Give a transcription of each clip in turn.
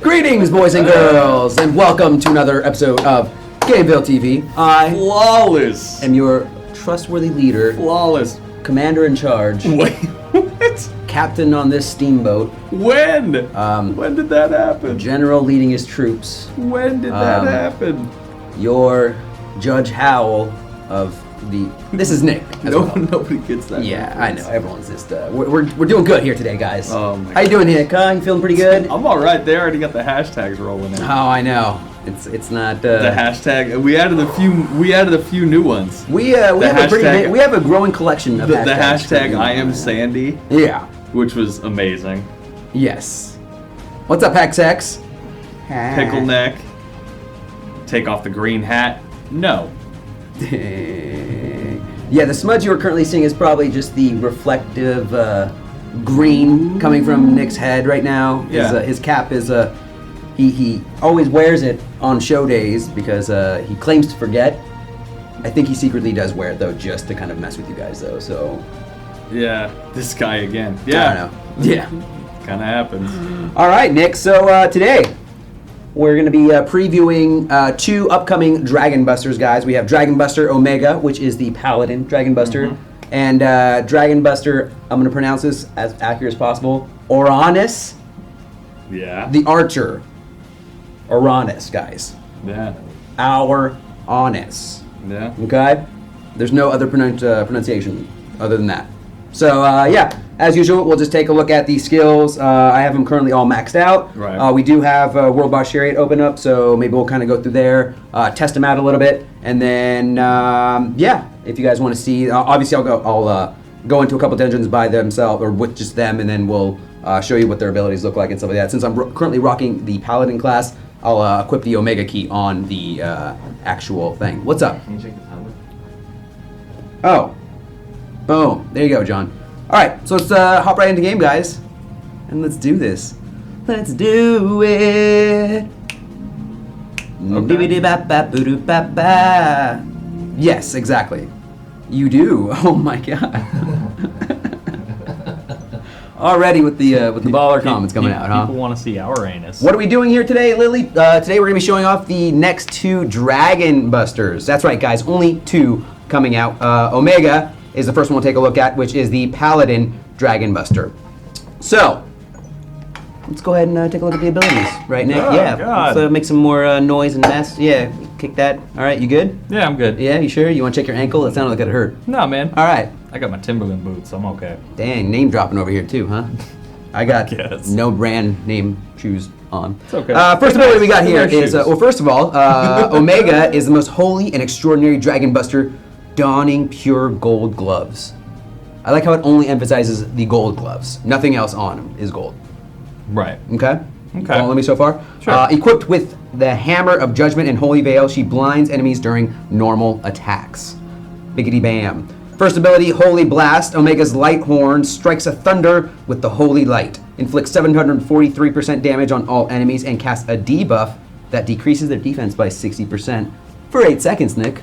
Greetings, boys and girls, and welcome to another episode of Gameville TV. I Flawless. am your trustworthy leader, Flawless. commander in charge, Wait, what? captain on this steamboat, When? When did that happen? general leading his troops, When did that happen? your Judge Howell of the... This is Nick as well. Nobody gets that. Yeah, I know. Everyone's just... we're doing good here today, guys. Oh my How you doing, Nick? You feeling pretty good? I'm all right. They already got the hashtags rolling in. Oh, I know. It's not... The hashtag. We added a few new ones. We have a growing collection of The hashtags. hashtag I am Sandy, Yeah. which was amazing. Yes. What's up, Hex? Pickle neck. Take off the green hat. No. Yeah, the smudge you are currently seeing is probably just the reflective green coming from Nick's head right now. Yeah. His cap is he always wears it on show days because he claims to forget. I think he secretly does wear it though, just to kind of mess with you guys though. So Yeah. This guy again. Yeah. I don't know. Yeah. Kind of happens. All right, Nick. So today we're going to be previewing two upcoming Dragon Busters, guys. We have Dragon Buster Omega, which is the Paladin Dragon Buster, and Dragon Buster, I'm going to pronounce this as accurate as possible, Oranus, Yeah. the Archer. Oranus, guys. Yeah. Oranus. Yeah. Okay? There's no other pronunciation other than that. So, yeah, as usual, we'll just take a look at the skills. I have them currently all maxed out. Right. We do have World Boss Chariot open up, so maybe we'll kind of go through there, test them out a little bit, and then, yeah, if you guys want to see, obviously I'll go into a couple dungeons by themselves, or with just them, and then we'll show you what their abilities look like and stuff like that. Since I'm currently rocking the Paladin class, I'll equip the Omega key on the actual thing. What's up? Can you check the timer? Oh. Boom. There you go, John. All right, so let's hop right into game, guys. And let's do this. Let's do it. Yes, exactly. You do. Oh my god. Already with the baller comments coming out, huh? People want to see our anus. What are we doing here today, Lily? Today we're going to be showing off the next two Dragon Busters. That's right, guys. Only two coming out. Omega is the first one we'll take a look at, which is the Paladin Dragon Buster. So, let's go ahead and take a look at the abilities, right, Nick? Oh, yeah. God. Let's make some more noise and mess. Yeah, kick that. All right, you good? Yeah, I'm good. Yeah, you sure? You want to check your ankle? That sounded like it hurt. No, man. All right. I got my Timberland boots. I'm okay. Dang, name dropping over here too, huh? I got Yes. no brand name shoes on. It's okay. First ability we got They're here nice is, shoes. well, first of all, Omega is the most holy and extraordinary Dragon Buster, donning pure gold gloves. I like how it only emphasizes the gold gloves. Nothing else on them is gold. Right. Okay? Okay. Following me so far? Sure. Equipped with the Hammer of Judgment and Holy Veil, she blinds enemies during normal attacks. Biggity bam. First ability, Holy Blast. Omega's light horn strikes a thunder with the holy light. Inflicts 743% damage on all enemies and casts a debuff that decreases their defense by 60% for 8 seconds, Nick.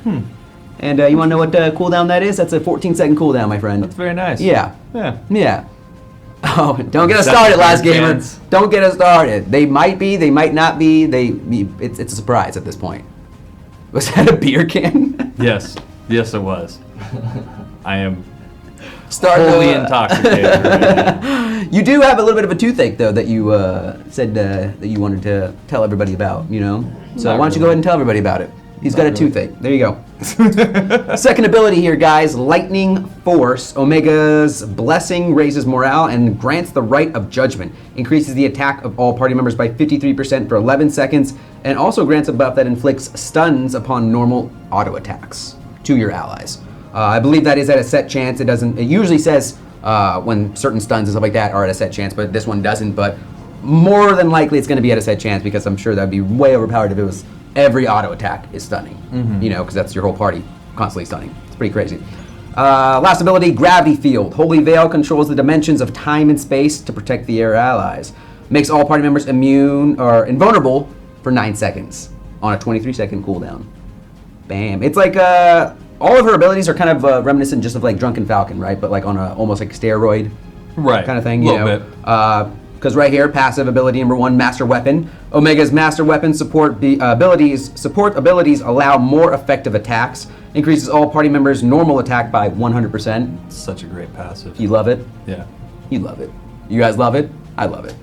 And you want to know what cooldown that is? That's a 14-second cooldown, my friend. That's very nice. Yeah. Yeah. Yeah. Oh, don't get us That's started, the last beer gamer. cans. Don't get us started. They might be, they might not be. It's a surprise at this point. Was that a beer can? Yes. Yes, it was. I am Start wholly intoxicated right now. You do have a little bit of a toothache, though, that you said that you wanted to tell everybody about, you know? So Not why don't you go really. ahead and tell everybody about it? He's got a Not really. toothache. There you go. Second ability here, guys, Lightning Force. Omega's blessing raises morale and grants the right of judgment. Increases the attack of all party members by 53% for 11 seconds, and also grants a buff that inflicts stuns upon normal auto attacks to your allies. I believe that is at a set chance. It doesn't. It usually says when certain stuns and stuff like that are at a set chance, but this one doesn't. But more than likely, it's going to be at a set chance because I'm sure that'd be way overpowered if it was every auto attack is stunning. You know, because that's your whole party constantly stunning. It's pretty crazy. Last ability, Gravity Field. Holy Veil controls the dimensions of time and space to protect the air allies. Makes all party members immune or invulnerable for 9 seconds on a 23-second cooldown. Bam. It's like all of her abilities are kind of reminiscent just of like Drunken Falcon, right? But like on a almost like steroid Right. kind of thing, A you little know. bit. because right here, passive ability number 1, Master Weapon. Omega's Master Weapon support abilities allow more effective attacks. Increases all party members' normal attack by 100%. Such a great passive. You love it? Yeah. You love it. You guys love it? I love it.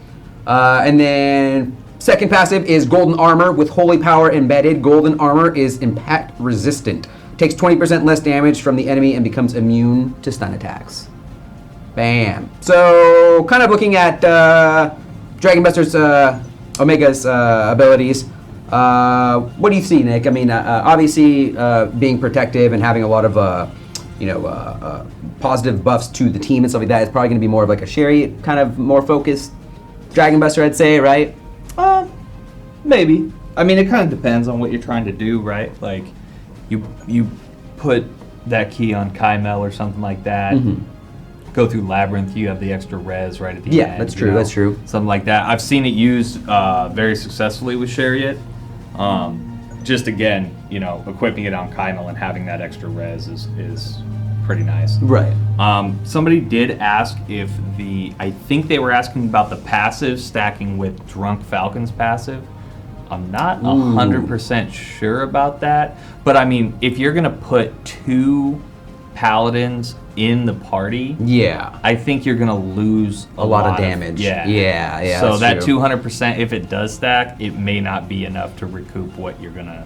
And then second passive is Golden Armor with Holy Power embedded. Golden Armor is impact resistant. Takes 20% less damage from the enemy and becomes immune to stun attacks. Bam. So, kind of looking at Dragon Buster's Omega's abilities. What do you see, Nick? I mean, obviously, being protective and having a lot of, positive buffs to the team and stuff like that is probably going to be more of like a Sherry kind of more focused Dragon Buster, I'd say, right? Maybe. I mean, it kind of depends on what you're trying to do, right? Like, you put that key on Kymel or something like that. Go through Labyrinth, you have the extra res right at the end. Yeah, that's true, that's true. Something like that. I've seen it used very successfully with Chariot. Just again, equipping it on Kymel and having that extra res is pretty nice. Right. Somebody did ask if I think they were asking about the passive stacking with Drunk Falcon's passive. I'm not 100% sure about that. But I mean, if you're going to put 2 paladins in the party, yeah, I think you're gonna lose a lot of damage. Yeah. So that true. 200%, if it does stack, it may not be enough to recoup what you're gonna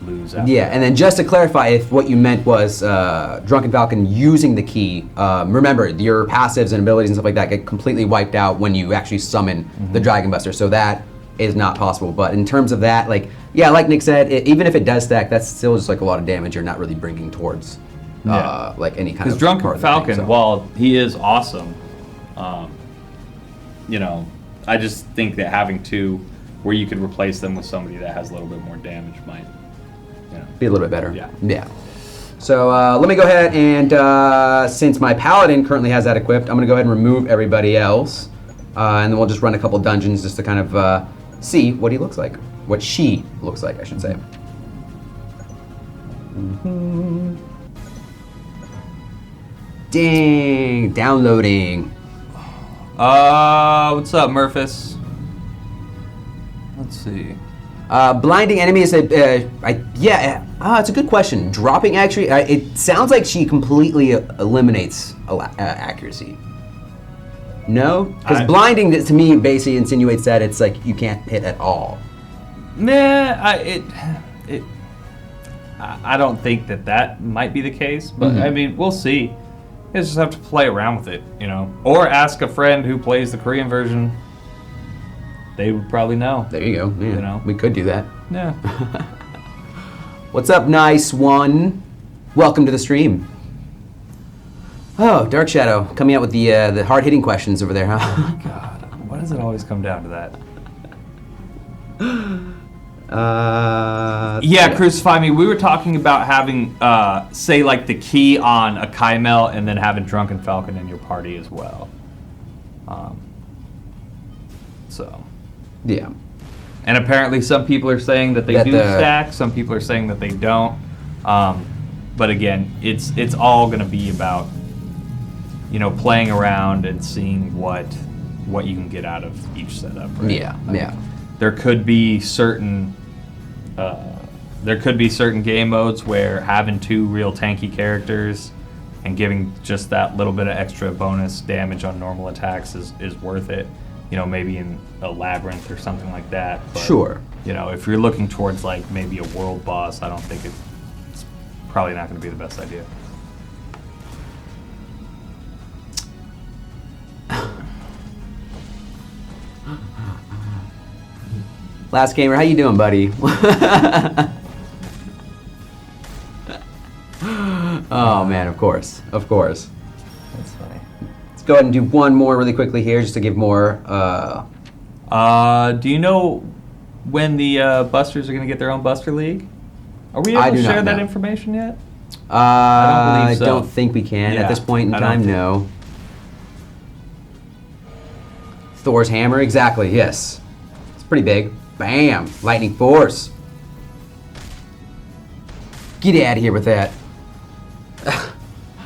lose. After Yeah, that. and then just to clarify, if what you meant was Drunken Falcon using the key, remember your passives and abilities and stuff like that get completely wiped out when you actually summon the Dragon Buster. So that is not possible. But in terms of that, like Nick said, even if it does stack, that's still just like a lot of damage you're not really bringing towards. Like any kind of because Drunken part of the Falcon, thing, so. while he is awesome, I just think that having 2 where you could replace them with somebody that has a little bit more damage might, be a little bit better. Yeah. So let me go ahead and since my Paladin currently has that equipped, I'm going to go ahead and remove everybody else, and then we'll just run a couple dungeons just to kind of see what he looks like, what she looks like, I should say. Dang, downloading. What's up, Murphys? Let's see. Blinding enemies. It's a good question. Dropping actually, it sounds like she completely eliminates accuracy. No, because blinding to me basically insinuates that it's like you can't hit at all. Nah, I don't think that might be the case, but I mean, we'll see. You just have to play around with it, or ask a friend who plays the Korean version. They would probably know. There you go. Yeah, we could do that. Yeah. What's up, nice one? Welcome to the stream. Oh, Dark Shadow coming out with the hard-hitting questions over there, huh? God, why does it always come down to that? Yeah, Crucify Me. We were talking about having, say, like the key on a Kymel and then having Drunken Falcon in your party as well. Yeah. And apparently some people are saying that they do stack, some people are saying that they don't. But again, it's all going to be about, playing around and seeing what you can get out of each setup. Right? Yeah. There could be certain game modes where having 2 real tanky characters and giving just that little bit of extra bonus damage on normal attacks is worth it. Maybe in a Labyrinth or something like that. But, sure. If you're looking towards like maybe a world boss, I don't think it's probably not going to be the best idea. Last Gamer, how you doing, buddy? Oh man, of course. That's funny. Let's go ahead and do one more really quickly here, just to give more. Do you know when the Busters are going to get their own Buster League? Are we able to share that information yet? I don't believe so. don't think we can at this point in time. No. Thor's hammer, exactly. Yes, it's pretty big. Bam! Lightning Force. Get out of here with that.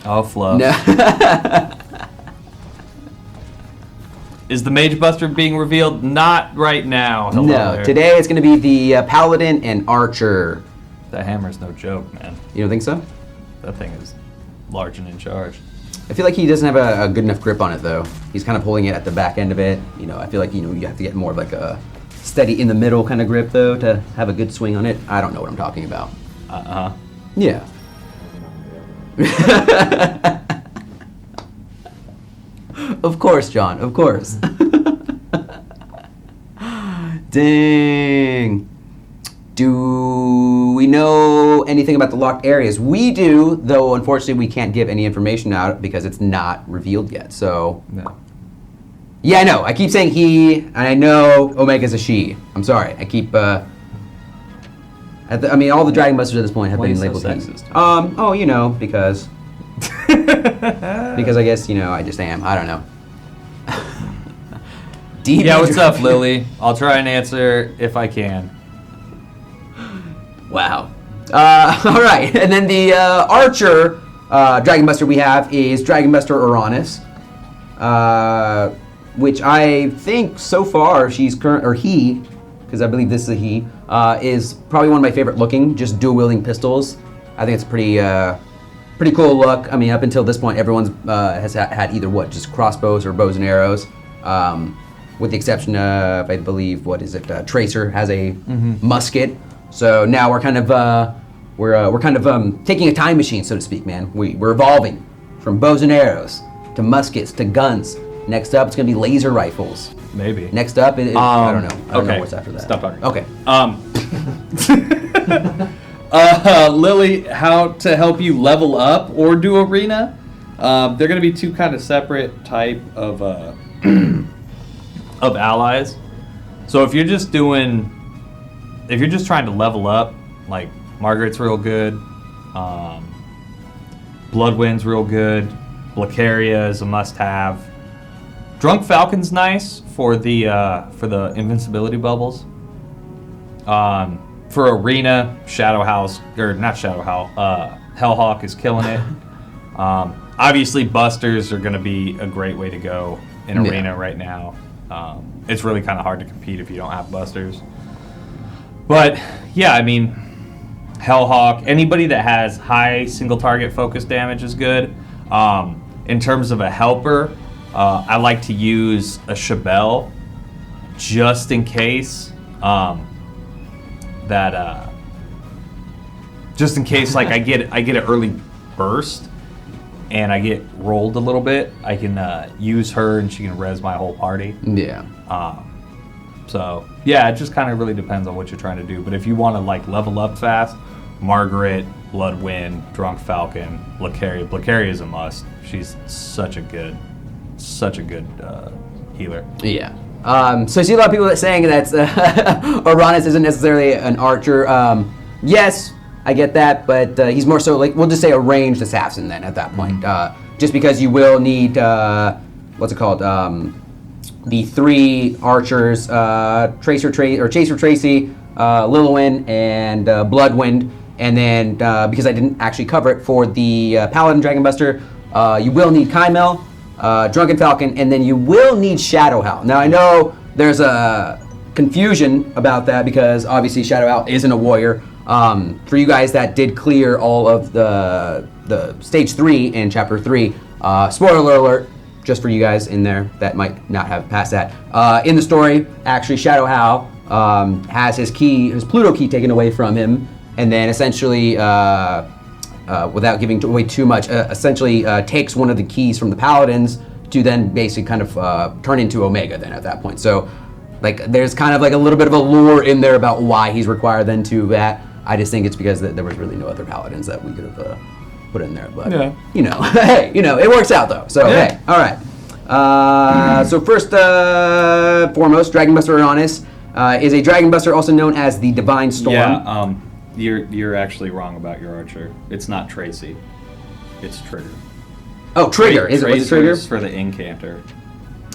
Oh, fluff. No. Is the Mage Buster being revealed? Not right now. Hello No, there. today it's going to be the Paladin and Archer. That hammer's no joke, man. You don't think so? That thing is large and in charge. I feel like he doesn't have a good enough grip on it, though. He's kind of holding it at the back end of it. You know, I feel like, you have to get more of like a steady in the middle kind of grip, though, to have a good swing on it. I don't know what I'm talking about. Uh-huh. Yeah. Of course, John, of course. Dang. Do we know anything about the locked areas? We do, though unfortunately we can't give any information out because it's not revealed yet, so... No. Yeah, I know. I keep saying he, and I know Omega's a she. I'm sorry. I keep, I mean, all the Dragon Busters at this point have Why been are you labeled so he. sexist? Because... because I guess, I just am. I don't know. DB Yeah, what's up, Lily? I'll try and answer if I can. Wow. All right, and then the Archer Dragon Buster we have is Dragon Buster Oranus, which I think so far he, because I believe this is a he, is probably one of my favorite looking, just dual wielding pistols. I think it's pretty cool look. I mean, up until this point, everyone's has had either just crossbows or bows and arrows. With the exception of, I believe, Tracer has a musket. So now we're kind of taking a time machine, so to speak, man. We're evolving from bows and arrows to muskets to guns. Next up, it's gonna be laser rifles. Maybe. Next up, I don't know. I don't know okay. what's after that. Stop talking. Okay. Lily, how to help you level up or do arena? They're going to be two kind of separate type of of allies. So if you're just trying to level up, like Margaret's real good, Bloodwind's real good, Blacaria is a must-have. Drunk Falcon's nice for the invincibility bubbles. For arena, Hellhawk is killing it. Obviously, busters are going to be a great way to go in arena right now. It's really kind of hard to compete if you don't have busters. But yeah, I mean, Hellhawk, anybody that has high single target focus damage is good. In terms of a helper, I like to use a Shabelle just in case. Just in case, like I get an early burst and I get rolled a little bit, I can use her and she can res my whole party. Yeah. So yeah, it just kind of really depends on what you're trying to do. But if you want to like level up fast, Margaret, Bloodwind, Drunk Falcon, Blacaria is a must. She's such a good healer. Yeah. So I see a lot of people that saying that Oranus isn't necessarily an archer. Yes, I get that, but he's more so like, we'll just say a ranged assassin then at that point. Just because you will need, the three archers, Chaser Tracy, Lilwyn, and Bloodwind. And then, because I didn't actually cover it, for the Paladin Dragon Buster, you will need Kymel, Drunken Falcon, and then you will need Shadowhowl. Now I know there's a confusion about that because obviously Shadowhowl isn't a warrior. For you guys that did clear all of the stage 3 in chapter 3, spoiler alert, just for you guys in there that might not have passed that. In the story, actually Shadowhowl has his Pluto key taken away from him, and then essentially, without giving away too much, essentially takes one of the keys from the Paladins to then basically kind of turn into Omega then at that point. So like there's kind of like a little bit of a lore in there about why he's required then to that. I just think it's because there was really no other Paladins that we could have put in there. But, hey, it works out though. So, hey, all right. So first, foremost, Dragon Buster Oranus is a Dragon Buster also known as the Divine Storm. Yeah, you're actually wrong about your archer. It's not Tracy. It's Trigger. Oh, Trigger. Was it Trigger? For the incanter.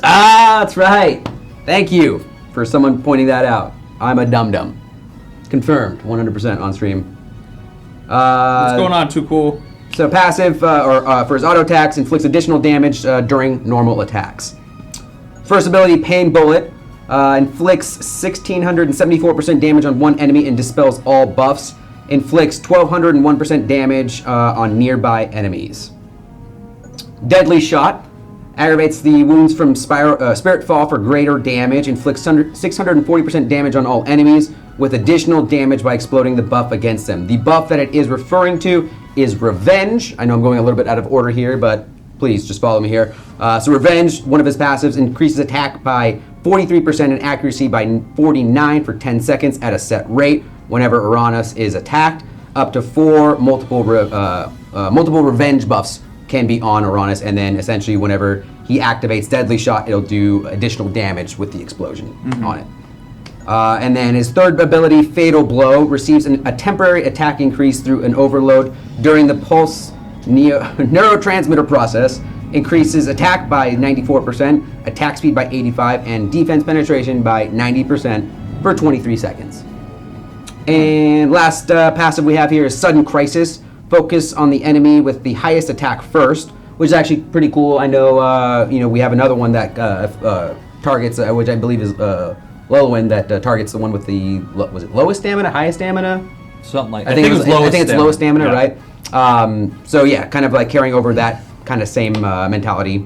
Ah, that's right. Thank you for someone pointing that out. I'm a dum-dum. Confirmed, 100% on stream. What's going on, Too Cool? So passive, for his auto attacks, inflicts additional damage during normal attacks. First ability, Pain Bullet. Inflicts 1,674% damage on one enemy and dispels all buffs. Inflicts 1,201% damage on nearby enemies. Deadly Shot. Aggravates the wounds from Spirit Fall for greater damage. Inflicts 640% damage on all enemies with additional damage by exploding the buff against them. The buff that it is referring to is Revenge. I know I'm going a little bit out of order here, but please just follow me here. So Revenge, one of his passives, increases attack by 43% and accuracy by 49 for 10 seconds at a set rate whenever Oranus is attacked. Up to 4 multiple Revenge buffs can be on Oranus, and then essentially whenever he activates Deadly Shot, it'll do additional damage with the explosion on it. And then his third ability, Fatal Blow, receives a temporary attack increase through an overload during the pulse neurotransmitter process, increases attack by 94%, attack speed by 85%, and defense penetration by 90% for 23 seconds. And last passive we have here is Sudden Crisis. Focus on the enemy with the highest attack first, which is actually pretty cool. I know, we have another one that targets, which I believe is Lowland, that targets the one with the, was it lowest stamina, highest stamina? Something like that. I think it's lowest stamina, yeah. Right? So yeah, kind of like carrying over that kind of same mentality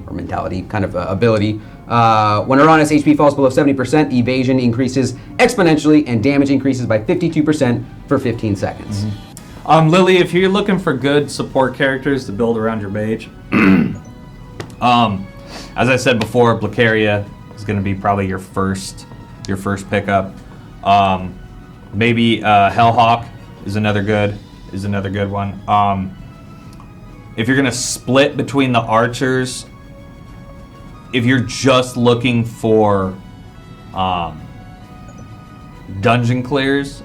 kind of ability. When Oranus HP falls below 70%, evasion increases exponentially and damage increases by 52% for 15 seconds. Lily, if you're looking for good support characters to build around your mage, as I said before, Blicaria is going to be probably your first pickup. Maybe Hellhawk is another good one. If you're going to split between the archers, if you're just looking for dungeon clears,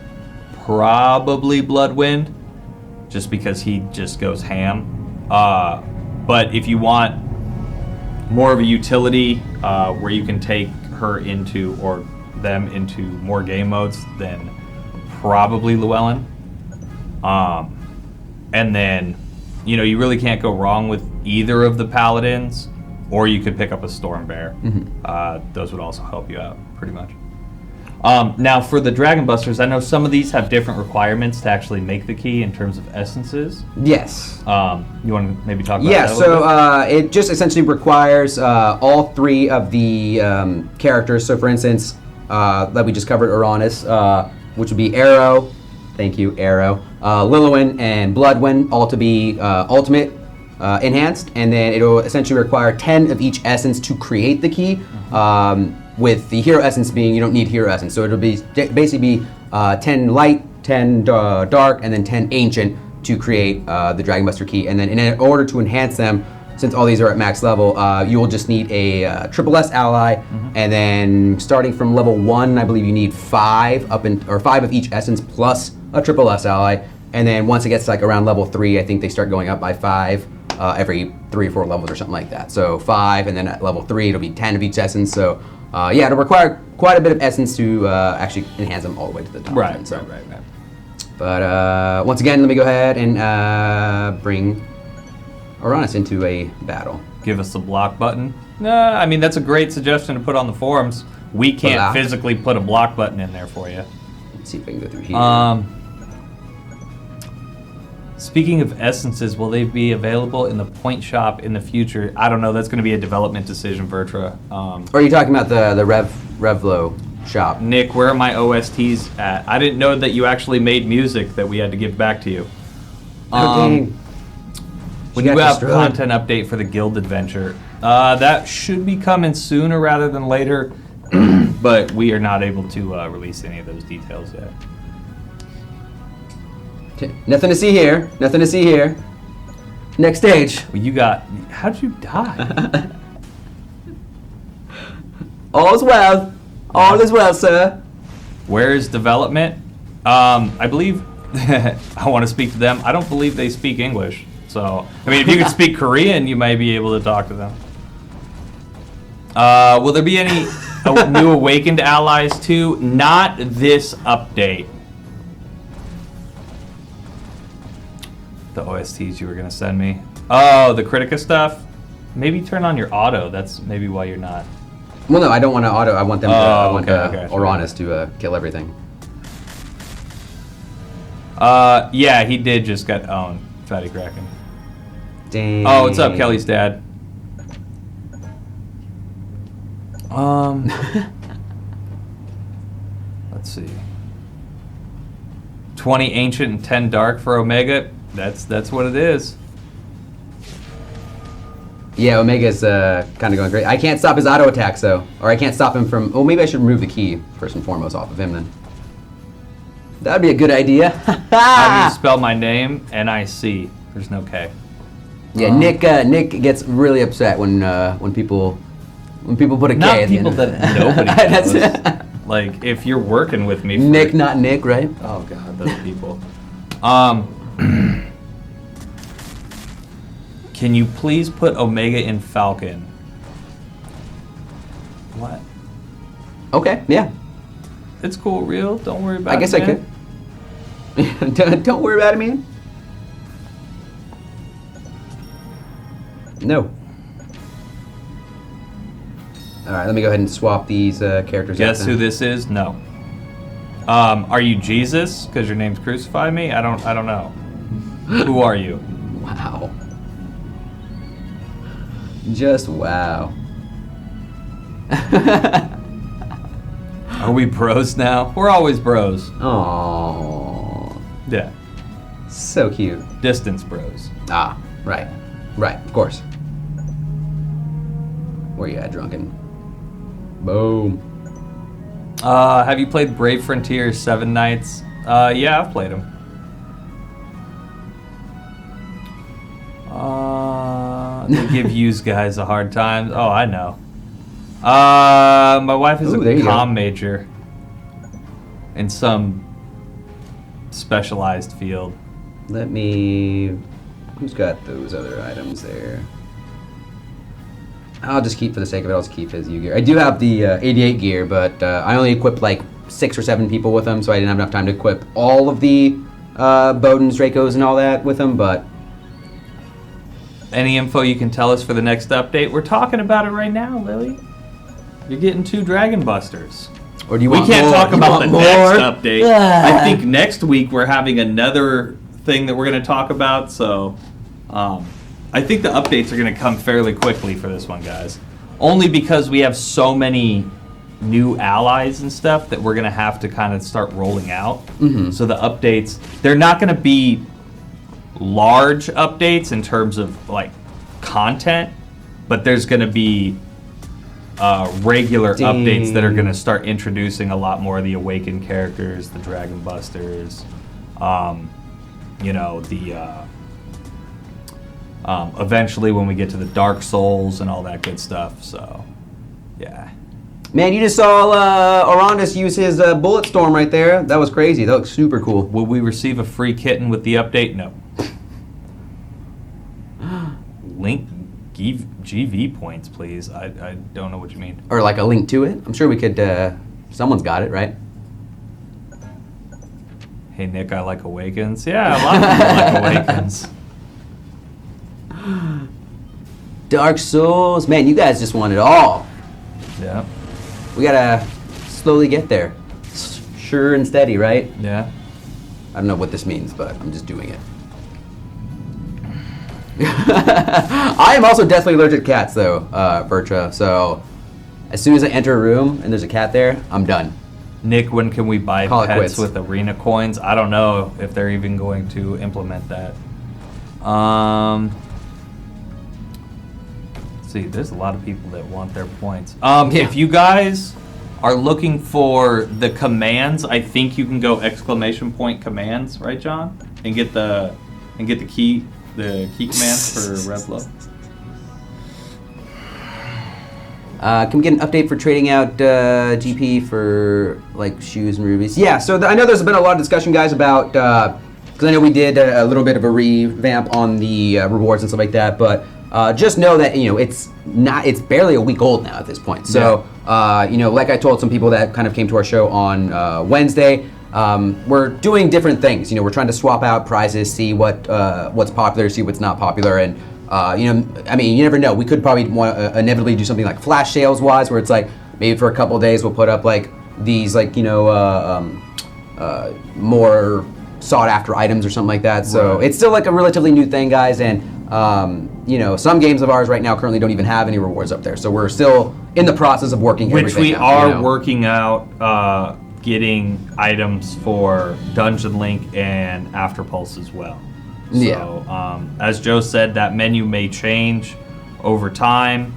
probably Bloodwind, just because he just goes ham. But if you want more of a utility where you can take her into or them into more game modes, then probably Llewellyn. And then, you really can't go wrong with either of the paladins, or you could pick up a Storm Bear. Those would also help you out pretty much. Now for the Dragon Busters, I know some of these have different requirements to actually make the key in terms of essences. Yes. You want to maybe talk about that? Yeah, so it just essentially requires all 3 of the characters. So for instance, that we just covered, Oranus, which would be Arrow, thank you, Arrow, Lillywin, and Bloodwind, all to be ultimate enhanced, and then it'll essentially require 10 of each essence to create the key. With the hero essence being, you don't need hero essence, so it'll be basically be 10 light, 10 dark, and then 10 ancient to create the Dragon Buster key. And then in order to enhance them, since all these are at max level, you will just need a triple S ally, and then starting from level 1, I believe you need 5 5 of each essence plus a triple S ally, and then once it gets like around level 3, I think they start going up by 5 every 3 or 4 levels or something like that. So 5, and then at level 3 it'll be 10 of each essence. So it'll require quite a bit of essence to actually enhance them all the way to the top. Right. But once again, let me go ahead and bring Oranus into a battle. Give us the block button. I mean, that's a great suggestion to put on the forums. We can't physically put a block button in there for you. Let's see if I can go through here. Speaking of essences, will they be available in the point shop in the future? I don't know. That's going to be a development decision, Vertra. Or are you talking about the Revlo shop? Nick, where are my OSTs at? I didn't know that you actually made music that we had to give back to you. Dang. When you have content update for the guild adventure, that should be coming sooner rather than later, but we are not able to release any of those details yet. Nothing to see here. Nothing to see here. Next stage. Well, how'd you die? All is well. All is well, sir. Where is development? I believe, I want to speak to them. I don't believe they speak English. So, I mean, if you could speak Korean, you might be able to talk to them. Will there be any new Awakened allies too? Not this update. The OSTs you were going to send me. Oh, the Critica stuff? Maybe turn on your auto. That's maybe why you're not Well, no, I don't want to auto. I want them. I want okay, sure. Oranus to kill everything. Yeah, he did just get owned. Fatty Kraken. Dang. Oh, what's up, Kelly's dad? Let's see. 20 ancient and 10 dark for Omega. That's what it is. Yeah, Omega's kind of going great. I can't stop his auto attacks though, or I can't stop him from. Oh, maybe I should remove the key first and foremost off of him then. That'd be a good idea. How do you spell my name? N-I-C. There's no K. Yeah, Nick gets really upset when people put a K Not at the end people of it. that nobody That's knows. Like, if you're working with me for... Nick, not Nick, right? Oh, God, those people. Can you please put Omega in Falcon? What? Okay, yeah. It's cool, real. Don't worry about it, I guess I man. could. Don't worry about it, man. No. All right, let me go ahead and swap these characters. Guess out who then. this is? No. Are you Jesus? Because your name's Crucify Me? I don't know. Who are you? Wow. Just wow. Are we bros now? We're always bros. Aww. Yeah. So cute. Distance bros. Ah, right. Right, of course. Where you at, drunken? Boom. Have you played Brave Frontier 7 Nights? Yeah, I've played them. They give yous guys a hard time. Oh, I know. My wife is Ooh, there a you go. comm major in some specialized field. Let me... Who's got those other items there? I'll just keep, for the sake of it, I'll just keep his U gear. I do have the 88 gear, but I only equipped like 6 or 7 people with them, so I didn't have enough time to equip all of the Bodens, Dracos, and all that with them, but... Any info you can tell us for the next update? We're talking about it right now, Lily. You're getting 2 Dragon Busters. Or do you We want can't more? talk You about want the more? next update. Ah. I think next week we're having another thing that we're going to talk about. So I think the updates are going to come fairly quickly for this one, guys. Only because we have so many new allies and stuff that we're going to have to kind of start rolling out. Mhm. So the updates, they're not going to be large updates in terms of like content, but there's going to be regular updates that are going to start introducing a lot more of the Awakened characters, the Dragon Busters, you know, the eventually when we get to the Dark Souls and all that good stuff. So, yeah. Man, you just saw Oranus use his Bullet Storm right there. That was crazy. That looks super cool. Will we receive a free kitten with the update? No. Link GV points, please. I don't know what you mean. Or like a link to it. I'm sure we could, someone's got it, right? Hey, Nick, I like Awakens. Yeah, a lot of people like Awakens. Dark Souls. Man, you guys just want it all. Yeah. We gotta slowly get there. Sure and steady, right? Yeah. I don't know what this means, but I'm just doing it. I am also deathly allergic to cats, though, Vertra. So as soon as I enter a room and there's a cat there, I'm done. Nick, when can we buy Call it pets quits. with arena coins? I don't know if they're even going to implement that. Let's see, there's a lot of people that want their points. If you guys are looking for the commands, I think you can go exclamation point commands, right, John? And get the key commands for Revlo. Can we get an update for trading out GP for like shoes and rubies? Yeah, so I know there's been a lot of discussion, guys, about because I know we did a little bit of a revamp on the rewards and stuff like that, but just know that it's barely a week old now at this point. So like I told some people that kind of came to our show on Wednesday. We're doing different things. We're trying to swap out prizes, see what's popular, see what's not popular, and You know, I mean, you never know. We could probably inevitably do something like flash sales wise, where it's like maybe for a couple of days we'll put up like these like more sought after items or something like that. So it's still like a relatively new thing, guys, and you know, some games of ours right now currently don't even have any rewards up there. So we're still in the process of working everything Which we out, are you know? working out, getting items for Dungeon Link and After Pulse as well. So, as Joe said, that menu may change over time.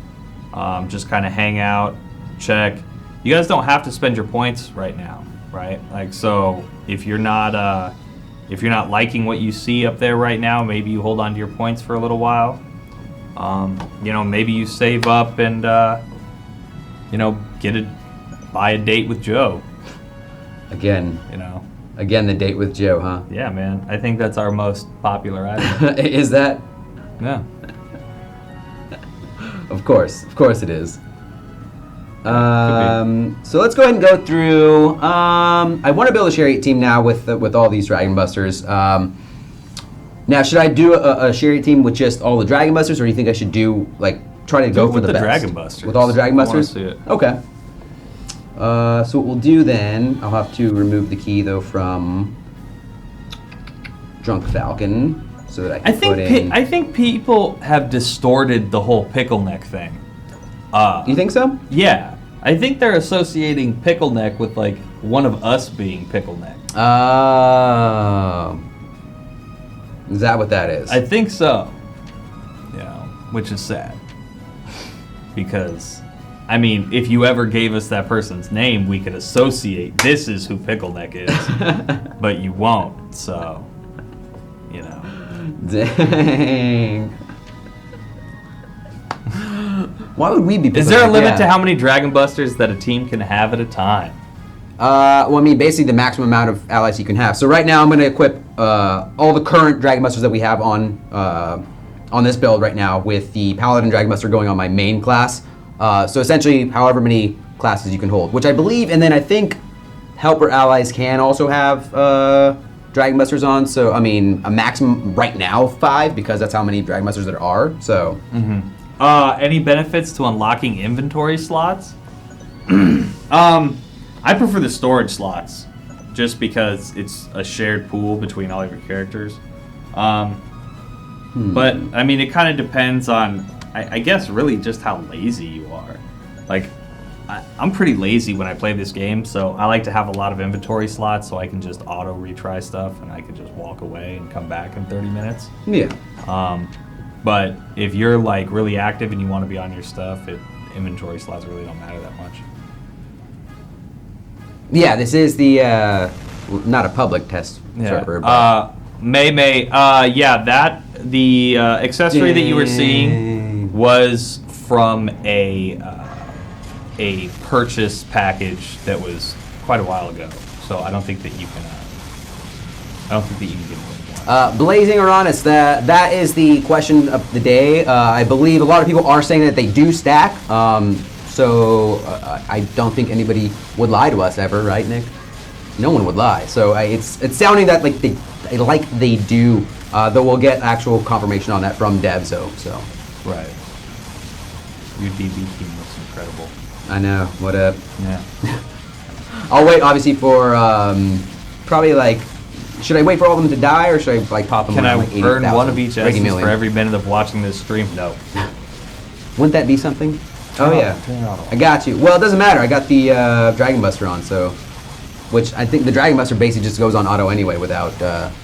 Just kind of hang out, check. You guys don't have to spend your points right now, right? Like, so if you're not liking what you see up there right now, maybe you hold on to your points for a little while. You know, maybe you save up and you know, buy a date with Joe. Again, You know. Again, the date with Joe, huh? Yeah, man. I think that's our most popular item. Is that? Yeah. Of course it is. So let's go ahead and go through. I want to build a chariot team now with all these Dragon Busters. Now, should I do a chariot team with just all the Dragon Busters, or do you think I should do like try to go for with the the best? Dragon Busters. With all the Dragon I wanna Busters? see it. Okay. So what we'll do then, I'll have to remove the key though from Drunk Falcon so that I can put in. I think people have distorted the whole pickle neck thing. You think so? Yeah. I think they're associating pickle neck with like one of us being pickle neck. Is that what that is? I think so. You know, which is sad. Because, I mean, if you ever gave us that person's name, we could associate this is who pickle neck is. But you won't, so, you know. Dang. Why would we be? Is there a limit to how many Dragon Busters that a team can have at a time? Well, I mean, basically the maximum amount of allies you can have. So right now, I'm going to equip all the current Dragon Busters that we have on this build right now with the Paladin Dragon Buster going on my main class. So essentially, however many classes you can hold, which I believe, and then I think helper allies can also have Dragon Busters on. So I mean, a maximum right now 5 because that's how many Dragon Busters there are. So. Any benefits to unlocking inventory slots? I prefer the storage slots, just because it's a shared pool between all of your characters. But, I mean, it kind of depends on, I guess, really just how lazy you are. Like, I'm pretty lazy when I play this game, so I like to have a lot of inventory slots so I can just auto-retry stuff, and I can just walk away and come back in 30 minutes. Yeah. But if you're like really active and you want to be on your stuff, inventory slots really don't matter that much. Yeah, this is the not a public test server. But The accessory that you were seeing was from a purchase package that was quite a while ago. So I don't think that you can. I don't think that you can get it. Blazing Oranus, that is the question of the day. I believe a lot of people are saying that they do stack, so I don't think anybody would lie to us ever, right, Nick? No one would lie. So it's sounding that like they do, though we'll get actual confirmation on that from Devzo. So. Right. Your DB team looks incredible. I know. What up? Yeah. I'll wait, obviously, for probably like. Should I wait for all of them to die, or should I like pop them? Can I like earn 80,000? one of each essence million. for every minute of watching this stream? No. Wouldn't that be something? Turn Oh it yeah, on, turn it on. I got you. Well, it doesn't matter. I got the Dragon Buster on, so which I think the Dragon Buster basically just goes on auto anyway without.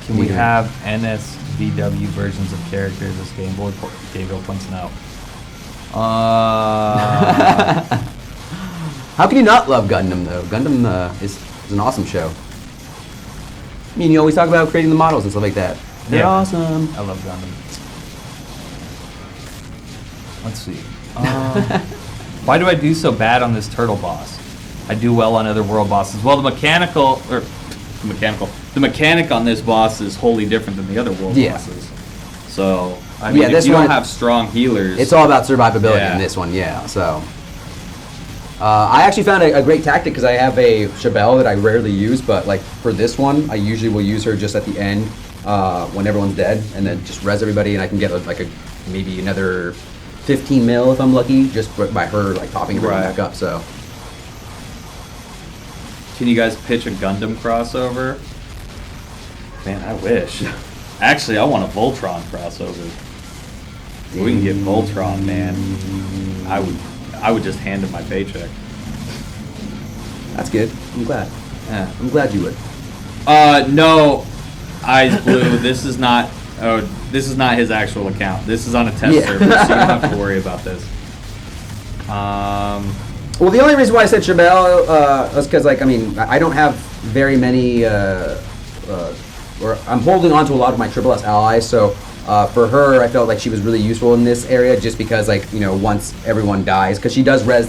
Can we have NSVW versions of characters as Game Boy points out? How can you not love Gundam though? Gundam is an awesome show. I mean, you always talk about creating the models and stuff like that. They're Yeah. awesome. I love Gundam. Let's see. Why do I do so bad on this turtle boss? I do well on other world bosses. Well, the mechanic on this boss is wholly different than the other world bosses. So, I mean, this if you don't one- have strong healers, It's all about survivability Yeah. in this one, yeah. So, I actually found a great tactic because I have a Chabelle that I rarely use, but like for this one, I usually will use her just at the end when everyone's dead, and then just res everybody, and I can get maybe another 15 mil if I'm lucky, just by her like popping everything Right. back up. So Can you guys pitch a Gundam crossover? Man, I wish. Actually, I want a Voltron crossover. If we can get Voltron, man, I would just hand him my paycheck. that's good. I'm glad. Yeah. I'm glad you would. No, Eyes Blue. This is not his actual account. This is on a test server, so you don't have to worry about this. Well, the only reason why I said Chabelle was because, like, I mean, I don't have very many, or I'm holding on to a lot of my Triple S allies, so for her, I felt like she was really useful in this area, just because, like, you know, once everyone dies, because she does res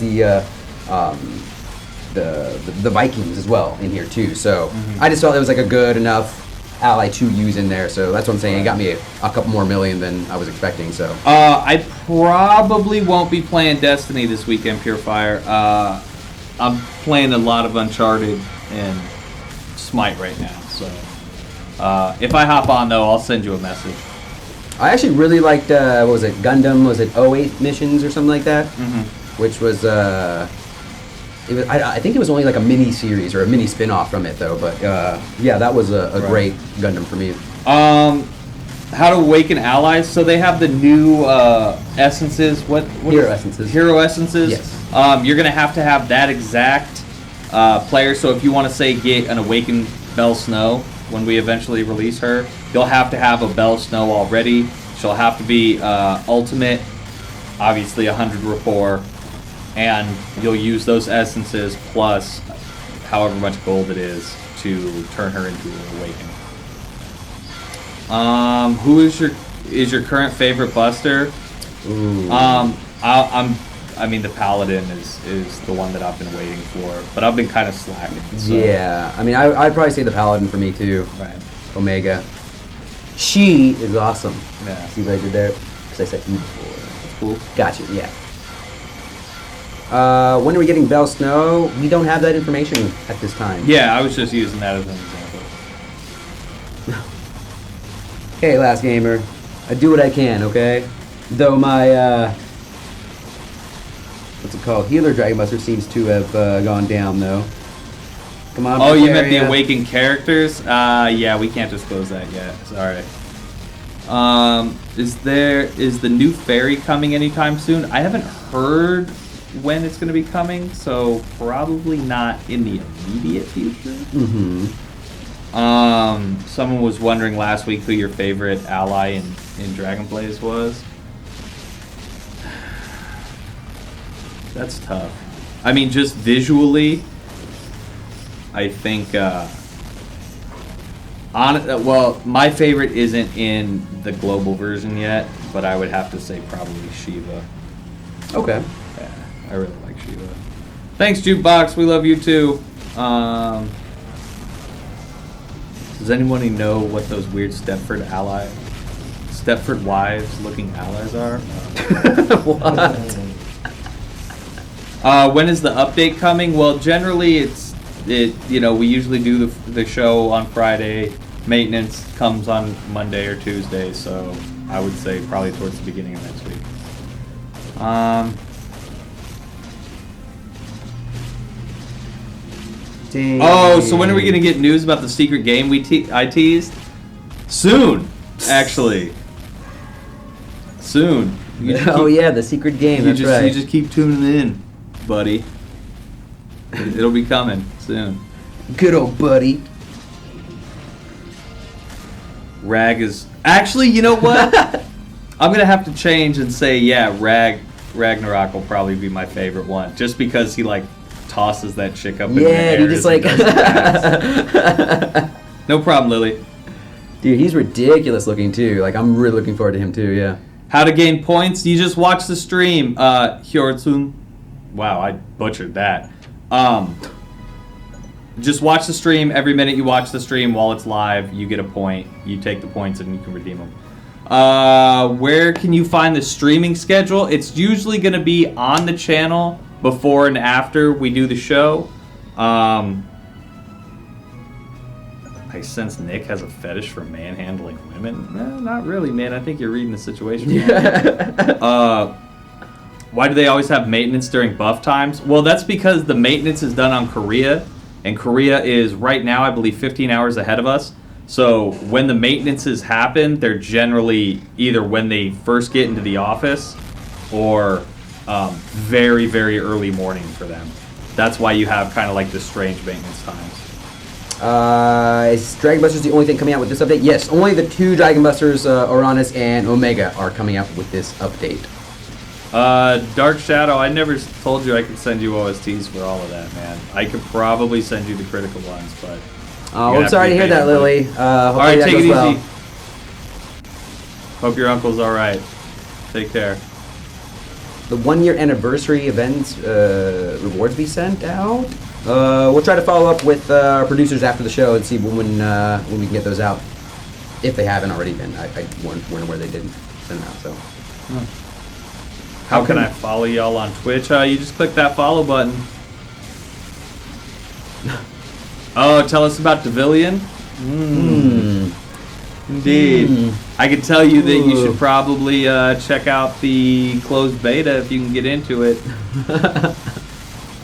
the Vikings as well in here too. So I just felt it was like a good enough ally to use in there. So that's what I'm saying. It got me a couple more million than I was expecting. So I probably won't be playing Destiny this weekend, Purifier. I'm playing a lot of Uncharted and Smite right now. So if I hop on, though, I'll send you a message. I actually really liked what was it, Gundam? Was it 08 missions or something like that? Which was it was, I think it was only like a mini series or a mini spin-off from it though. But yeah, that was a great Gundam for me. How to awaken allies. So they have the new essences. What Hero essences. Hero essences. Yes. You're gonna have to have that exact player. So if you want to say get an awakened Belle Snow when we eventually release her, you'll have to have a Belle Snow already. She'll have to be ultimate, obviously 100 rapport, and you'll use those essences plus however much gold it is to turn her into an awakened. Who is your current favorite buster? Ooh. I mean the paladin is the one that I've been waiting for, but I've been kind of slacking. So. Yeah, I mean, I'd probably say the paladin for me too. Right. Omega. She is awesome. Yeah. See what I did there? Because I said E before. Cool. Gotcha. Yeah. When are we getting Belle Snow? We don't have that information at this time. Yeah, I was just using that as an example. Hey, Last Gamer. I do what I can, okay? Though my, what's it called? Healer Dragon Buster seems to have gone down, though. Come on. Oh, you meant the Bulgaria. awakened characters? Yeah, we can't disclose that yet. Sorry. Is the new fairy coming anytime soon? I haven't heard when it's going to be coming, so probably not in the immediate future. Someone was wondering last week who your favorite ally in Dragon Blaze was. That's tough. I mean, just visually, I think. Well, my favorite isn't in the global version yet, but I would have to say probably Shiva. Okay. Yeah, I really like Shiva. Thanks, Jukebox. We love you too. Does anybody know what those weird Stepford wives looking allies are? What? When is the update coming? Well, generally we usually do the show on Friday. Maintenance comes on Monday or Tuesday, so I would say probably towards the beginning of next week. Dang. Oh, so when are we gonna get news about the secret game I teased? Soon, actually. Soon. Oh yeah, the secret game. That's right. You just keep tuning in, buddy. It'll be coming soon. Good old buddy. Rag is actually. You know what? I'm gonna have to change and say Ragnarok will probably be my favorite one, just because he like tosses that chick up in the air. He just like. No problem, Lily. Dude, he's ridiculous looking too. Like I'm really looking forward to him too. Yeah. How to gain points? You just watch the stream, Hyortsun. Wow, I butchered that. Just watch the stream. Every minute you watch the stream while it's live, you get a point. You take the points and you can redeem them. Where can you find the streaming schedule? It's usually going to be on the channel before and after we do the show. I I sense Nick has a fetish for manhandling women. Not really, man. I think you're reading the situation wrong. Why do they always have maintenance during buff times? Well, that's because the maintenance is done on Korea, and Korea is right now, I believe, 15 hours ahead of us. So when the maintenances happen, they're generally either when they first get into the office or very, very early morning for them. That's why you have kind of like the strange maintenance times. Is Dragon Busters the only thing coming out with this update? Yes, only the 2 Dragon Busters, Oranus and Omega, are coming out with this update. Dark Shadow, I never told you I could send you OSTs for all of that, man. I could probably send you the critical ones, but... Oh, I'm sorry to hear that, Lily. Alright, take it easy. Well. Hope your uncle's alright. Take care. The 1-year anniversary events rewards be sent out. We'll try to follow up with our producers after the show and see when we can get those out. If they haven't already been. I weren't aware they didn't send them out, so... How can I follow y'all on Twitch? You just click that follow button. Oh, tell us about Devilian? Indeed. I can tell you that you should probably check out the closed beta if you can get into it.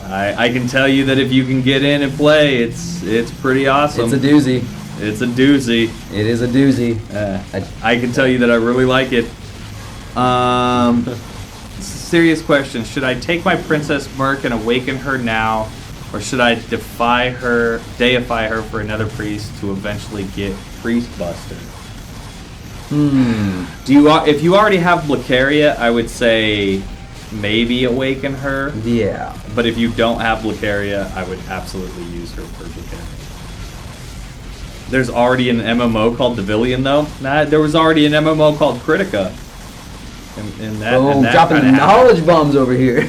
I can tell you that if you can get in and play, it's pretty awesome. It's a doozy. It's a doozy. It is a doozy. I can tell you that I really like it. Serious question. Should I take my Princess Merc and awaken her now, or should I deify her for another priest to eventually get Priest Buster? If you already have Blicaria, I would say maybe awaken her. Yeah. But if you don't have Blicaria, I would absolutely use her for Blicaria. There's already an MMO called Devilian, though. There was already an MMO called Critica. And that dropping the knowledge bombs over here.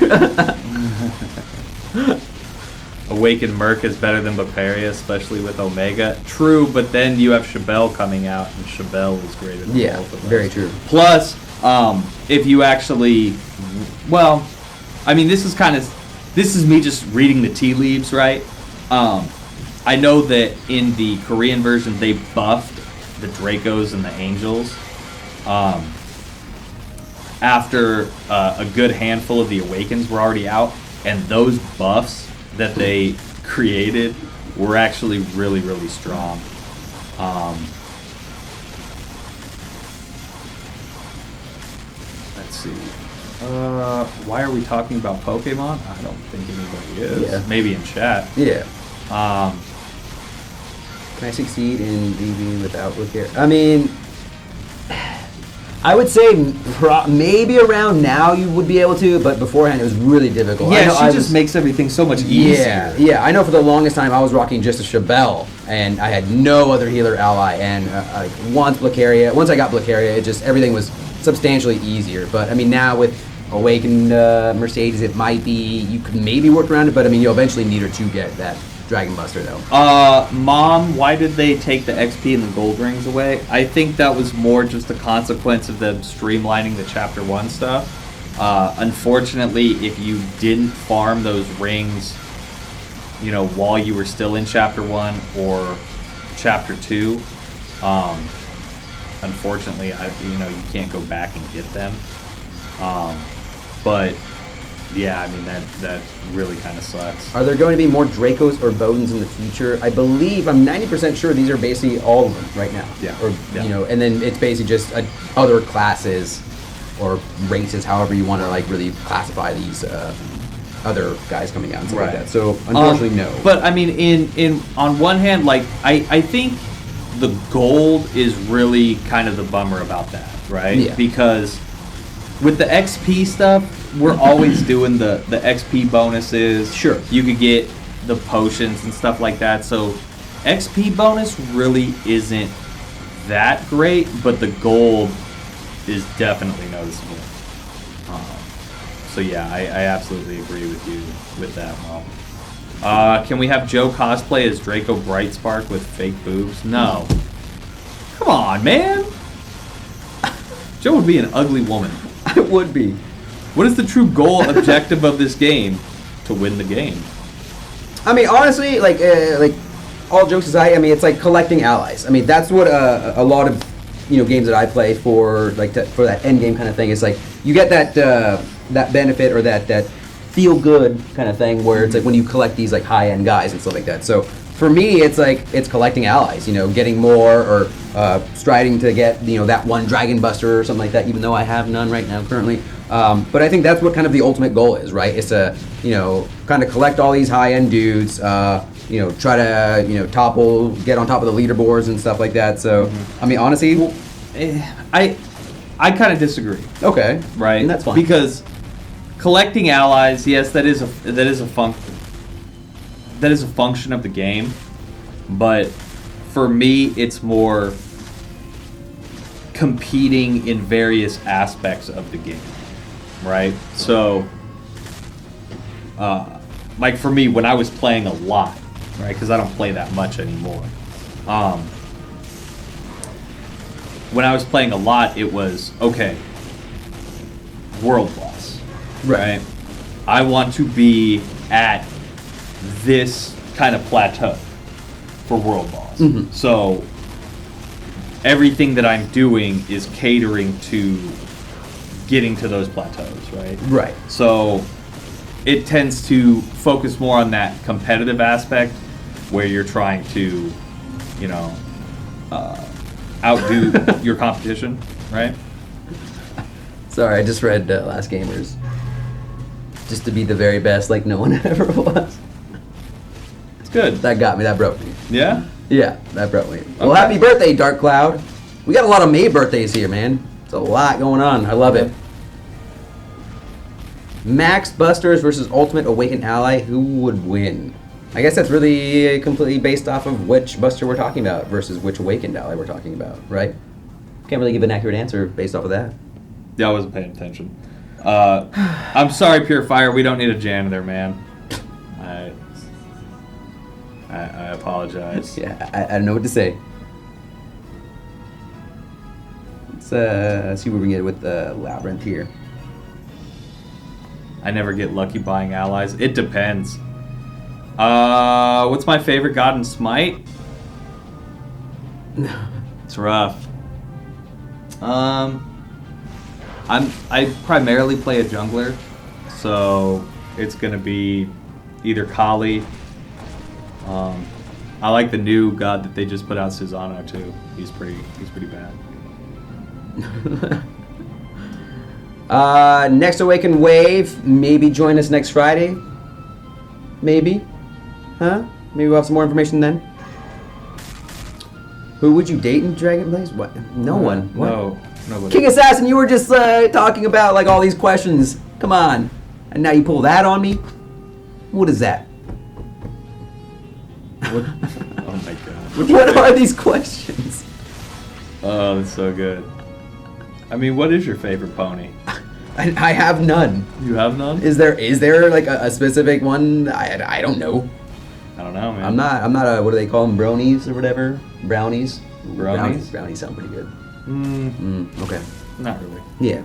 Awakened Merc is better than Blicaria, especially with Omega. True, but then you have Shabelle coming out, and Shabelle is greater than both of those. Very true. Plus, if you actually, well, I mean, this is me just reading the tea leaves, right? I know that in the Korean version, they buffed the Dracos and the Angels. After a good handful of the Awakens were already out, and those buffs that they created were actually really, really strong. Let's see. Why are we talking about Pokemon? I don't think anybody is. Yeah. Maybe in chat. Yeah. Can I succeed in DB without Blicaria? I mean... I would say maybe around now you would be able to, but beforehand it was really difficult. Yeah, she just makes everything so much easier. Yeah, I know for the longest time I was rocking just a Shabelle, and I had no other healer ally, and once I got Blicaria, everything was substantially easier. But I mean, now with Awakened Mercedes, it might be, you could maybe work around it, but I mean, you'll eventually need her to get that Dragon Buster, though. Mom, why did they take the XP and the gold rings away? I think that was more just a consequence of them streamlining the Chapter 1 stuff. Unfortunately, if you didn't farm those rings, while you were still in Chapter 1 or Chapter 2, unfortunately, you can't go back and get them. But... yeah, I mean, that really kind of sucks. Are there going to be more Dracos or Bodens in the future? I believe, I'm 90% sure these are basically all of them right now. Yeah. Or, and then it's basically just other classes or races, however you want to, really classify these other guys coming out and stuff like that. So, unfortunately, no. But, I mean, in on one hand, I think the gold is really kind of the bummer about that, right? Yeah. Because with the XP stuff, we're always doing the XP bonuses. Sure. You could get the potions and stuff like that. So XP bonus really isn't that great, but the gold is definitely noticeable. So yeah, I absolutely agree with you with that, Mo. Can we have Joe cosplay as Draco Brightspark with fake boobs? No. Come on, man. Joe would be an ugly woman. It would be. What is the true goal objective of this game? To win the game. I mean, honestly, all jokes aside, I mean, it's like collecting allies. I mean, that's what a lot of games that I play for, like for that end game kind of thing. It's like you get that benefit or that feel good kind of thing where it's like when you collect these like high end guys and stuff like that. So for me, it's like it's collecting allies. Getting more or striding to get that one Dragon Buster or something like that. Even though I have none right now currently. But I think that's what kind of the ultimate goal is, right? It's to kind of collect all these high end dudes. Try to get on top of the leaderboards and stuff like that. So I mean, honestly, I kind of disagree. Okay, Right, and that's fine because collecting allies, yes, that is a function of the game, but for me, it's more competing in various aspects of the game, right? So, like for me, when I was playing a lot, right, because I don't play that much anymore. When I was playing a lot, it was okay. World boss, right? I want to be at this kind of plateau for world boss. Mm-hmm. So everything that I'm doing is catering to getting to those plateaus, right? right. So it tends to focus more on that competitive aspect where you're trying to, outdo your competition, right? Sorry, I just read Last Gamers. Just to be the very best, like no one ever was. It's good. That got me. That broke me. Yeah? Yeah, that broke me. Well, Okay. happy birthday, Dark Cloud. We got a lot of May birthdays here, man. It's a lot going on. I love it. Max Busters versus Ultimate Awakened Ally. Who would win? I guess that's really completely based off of which Buster we're talking about versus which Awakened Ally we're talking about, right? Can't really give an accurate answer based off of that. Yeah, I wasn't paying attention. I'm sorry, Purifier. We don't need a janitor, man. I apologize. Yeah, I don't know what to say. Let's see what we can get with the Labyrinth here. I never get lucky buying allies. It depends. What's my favorite god in Smite? It's rough. I primarily play a jungler, so it's gonna be either Kali. I like the new god that they just put out, Susano, too. He's pretty bad. Next Awakened Wave, maybe join us next Friday. Maybe. Huh? Maybe we'll have some more information then. Who would you date in Dragon Blaze? What? No one. What? No, nobody. King Assassin, you were just talking about like all these questions. Come on. And now you pull that on me? What is that? What? Oh my god. What are these questions? Oh, that's so good. I mean, what is your favorite pony? I have none. You have none? Is there like a specific one? I don't know. I don't know, man. I'm not a, what do they call them? Bronies or whatever? Brownies? Brownies? Brownies sound pretty good. Okay. Not really. Yeah.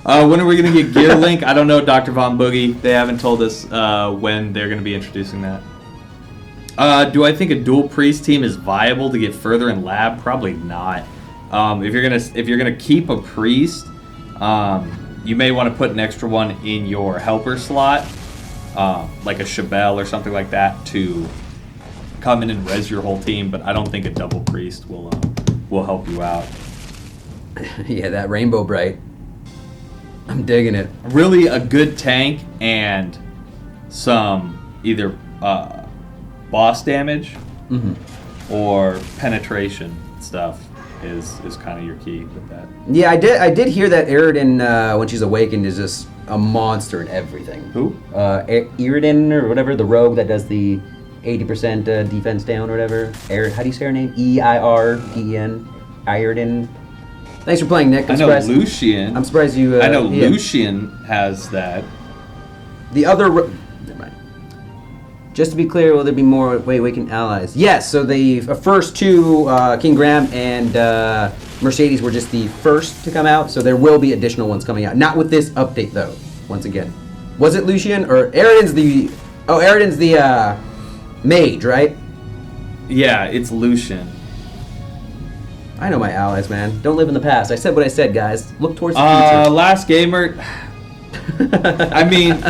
When are we going to get Gear Link? I don't know, Dr. Von Boogie. They haven't told us when they're going to be introducing that. Do I think a dual priest team is viable to get further in lab? Probably not. If you're gonna keep a priest, you may want to put an extra one in your helper slot, like a Shabelle or something like that, to come in and res your whole team. But I don't think a double priest will help you out. Yeah, that Rainbow Bright. I'm digging it. Really, a good tank and some either boss damage or penetration stuff is kind of your key with that. Yeah, I did hear that Eridan, when she's awakened, is just a monster in everything. Who? Eridan or whatever, the rogue that does the 80% defense down or whatever. How do you say her name? Eirden. Eridan. Thanks for playing, Nick. I know Lucian. I'm surprised you. I know yeah. Lucian has that. The other. Never mind. Just to be clear, will there be more Awakened allies? Yes. So the first two, King Graham and Mercedes, were just the first to come out. So there will be additional ones coming out. Not with this update, though. Once again, was it Lucian or Eridan's the? Oh, Eridan's the mage, right? Yeah, it's Lucian. I know my allies, man. Don't live in the past. I said what I said, guys. Look towards the future. Last gamer. I mean,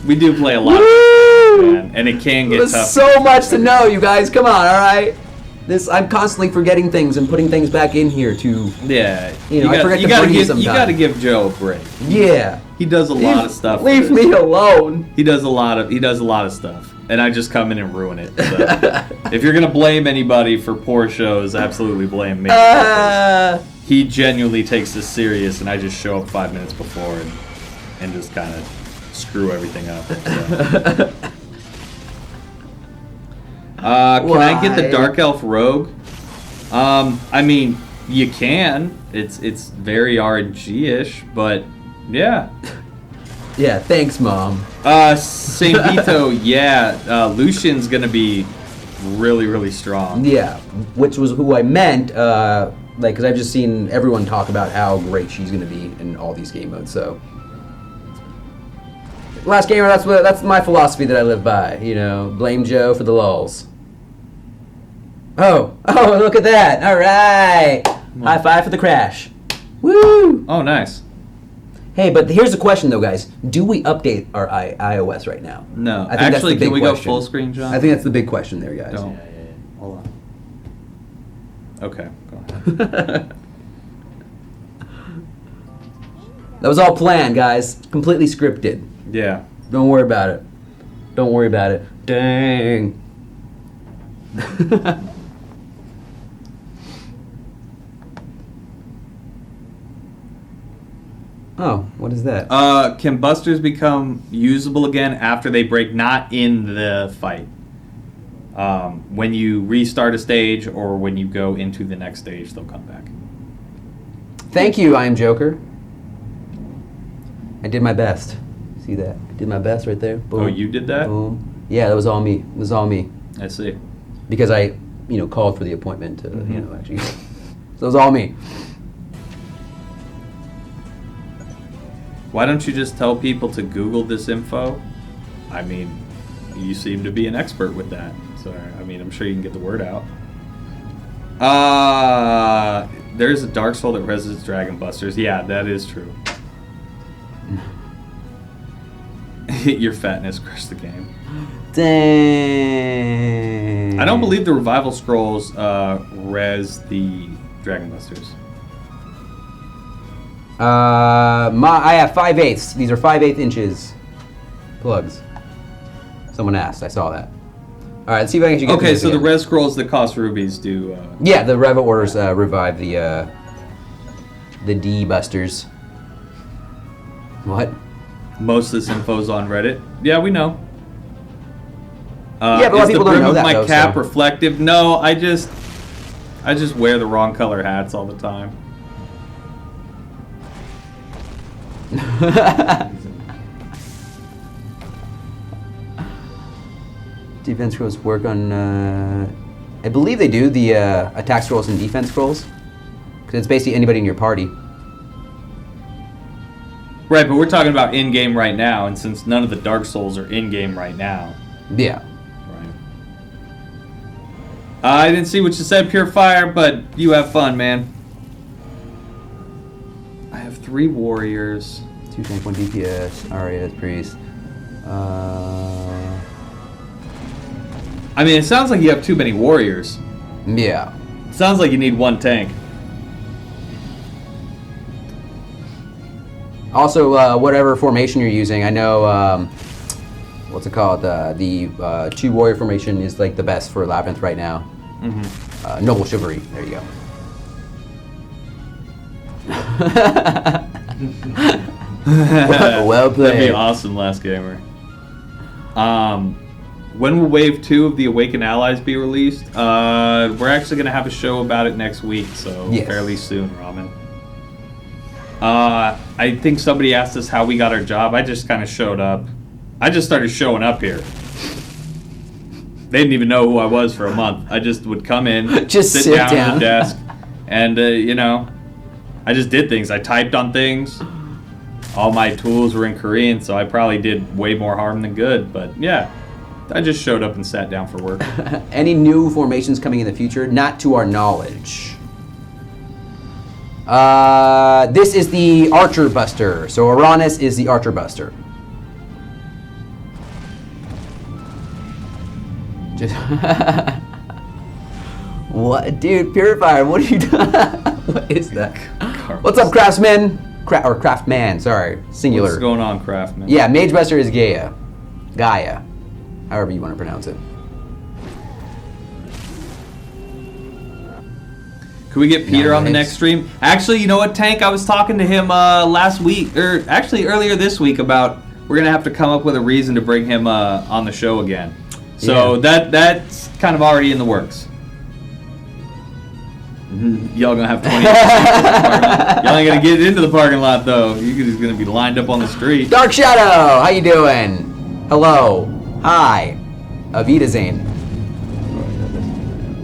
we do play a lot, man, and it can get There's tough. so much to know, you guys. Come on, all right. I'm constantly forgetting things and putting things back in here to. Yeah, I forget to breathe you sometimes. gotta give Joe a break. Yeah. He does a lot of stuff. Leave me alone. He does a lot of stuff, and I just come in and ruin it. So, if you're gonna blame anybody for poor shows, absolutely blame me. He genuinely takes this serious, and I just show up 5 minutes before and just kind of screw everything up. So. Can I get the Dark Elf Rogue? I mean, you can. It's very RNG-ish, but yeah. Yeah, thanks, Mom. Saint Vito, yeah. Lucian's gonna be really, really strong. Yeah, which was who I meant, because I've just seen everyone talk about how great she's going to be in all these game modes, so. Last gamer, that's my philosophy that I live by, blame Joe for the lulls. Oh, look at that. All right. High five for the crash. Woo! Oh, nice. Hey, but here's the question, though, guys. Do we update our iOS right now? No. I think Actually, that's the can big we question. go full screen, John? I think that's the big question there, guys. Don't. Hold on. Okay, go ahead. That was all planned, guys. Completely scripted. Yeah. Don't worry about it. Don't worry about it. Dang. Oh, what is that? Can busters become usable again after they break, not in the fight? When you restart a stage or when you go into the next stage, they'll come back. Thank you, I am Joker. I did my best. See that? I did my best right there. Boom. Oh, you did that? Boom. Yeah, that was all me. It was all me. I see. Because I, called for the appointment to, actually. So it was all me. Why don't you just tell people to Google this info? I mean, you seem to be an expert with that. So, I mean, I'm sure you can get the word out. There's a Dark Soul that resists Dragon Busters. Yeah, that is true. Your fatness crushed the game. Dang. I don't believe the Revival Scrolls res the Dragon Busters. I have 5/8. These are 5/8 inches plugs. Someone asked. I saw that. All right, let's see if I can actually get Okay, this so the again. res scrolls that cost rubies do. Yeah, the Revo orders revive the D busters. What? Most of this info's on Reddit. Yeah, we know. Yeah, but a lot of is people the don't brim know of that, my though, cap so. reflective? No, I just wear the wrong color hats all the time. Defense scrolls work on. I believe they do the attack scrolls and defense scrolls, because it's basically anybody in your party. Right, but we're talking about in-game right now, and since none of the Dark Souls are in-game right now. Yeah. Right. I didn't see what you said, Pure Fire, but you have fun, man. I have 3 warriors. 2 tank, 1 DPS, Arias, Priest. I mean, it sounds like you have too many warriors. Yeah. It sounds like you need 1 tank. Also, whatever formation you're using, I know, what's it called? The 2 warrior formation is like the best for Labyrinth right now. Mm-hmm. Noble Chivalry, there you go. Well played. That'd be awesome, Last Gamer. When will Wave 2 of the Awakened Allies be released? We're actually going to have a show about it next week, so yes. Fairly soon, Ramen. I think somebody asked us how we got our job. I just kind of showed up. I just started showing up here. They didn't even know who I was for a month. I just would come in, just sit down at the desk, and, I just did things. I typed on things. All my tools were in Korean, so I probably did way more harm than good, but yeah. I just showed up and sat down for work. Any new formations coming in the future? Not to our knowledge. This is the Archer Buster. So Oranus is the Archer Buster. Just what, dude? Purifier, what are you doing? What is that? What's up, Craftsman? Or Craftman, sorry, singular. What's going on, Craftman? Yeah, Mage Buster is Gaia. Gaia. However you want to pronounce it. Could we get Peter on the Nice. next stream? Actually, you know what, Tank? I was talking to him last week, or actually earlier this week, about we're gonna have to come up with a reason to bring him on the show again. So that's kind of already in the works. Y'all gonna have 20. Y'all ain't gonna get into the parking lot though. You're just gonna be lined up on the street. Dark Shadow, how you doing? Hello. Hi. Avita Zane.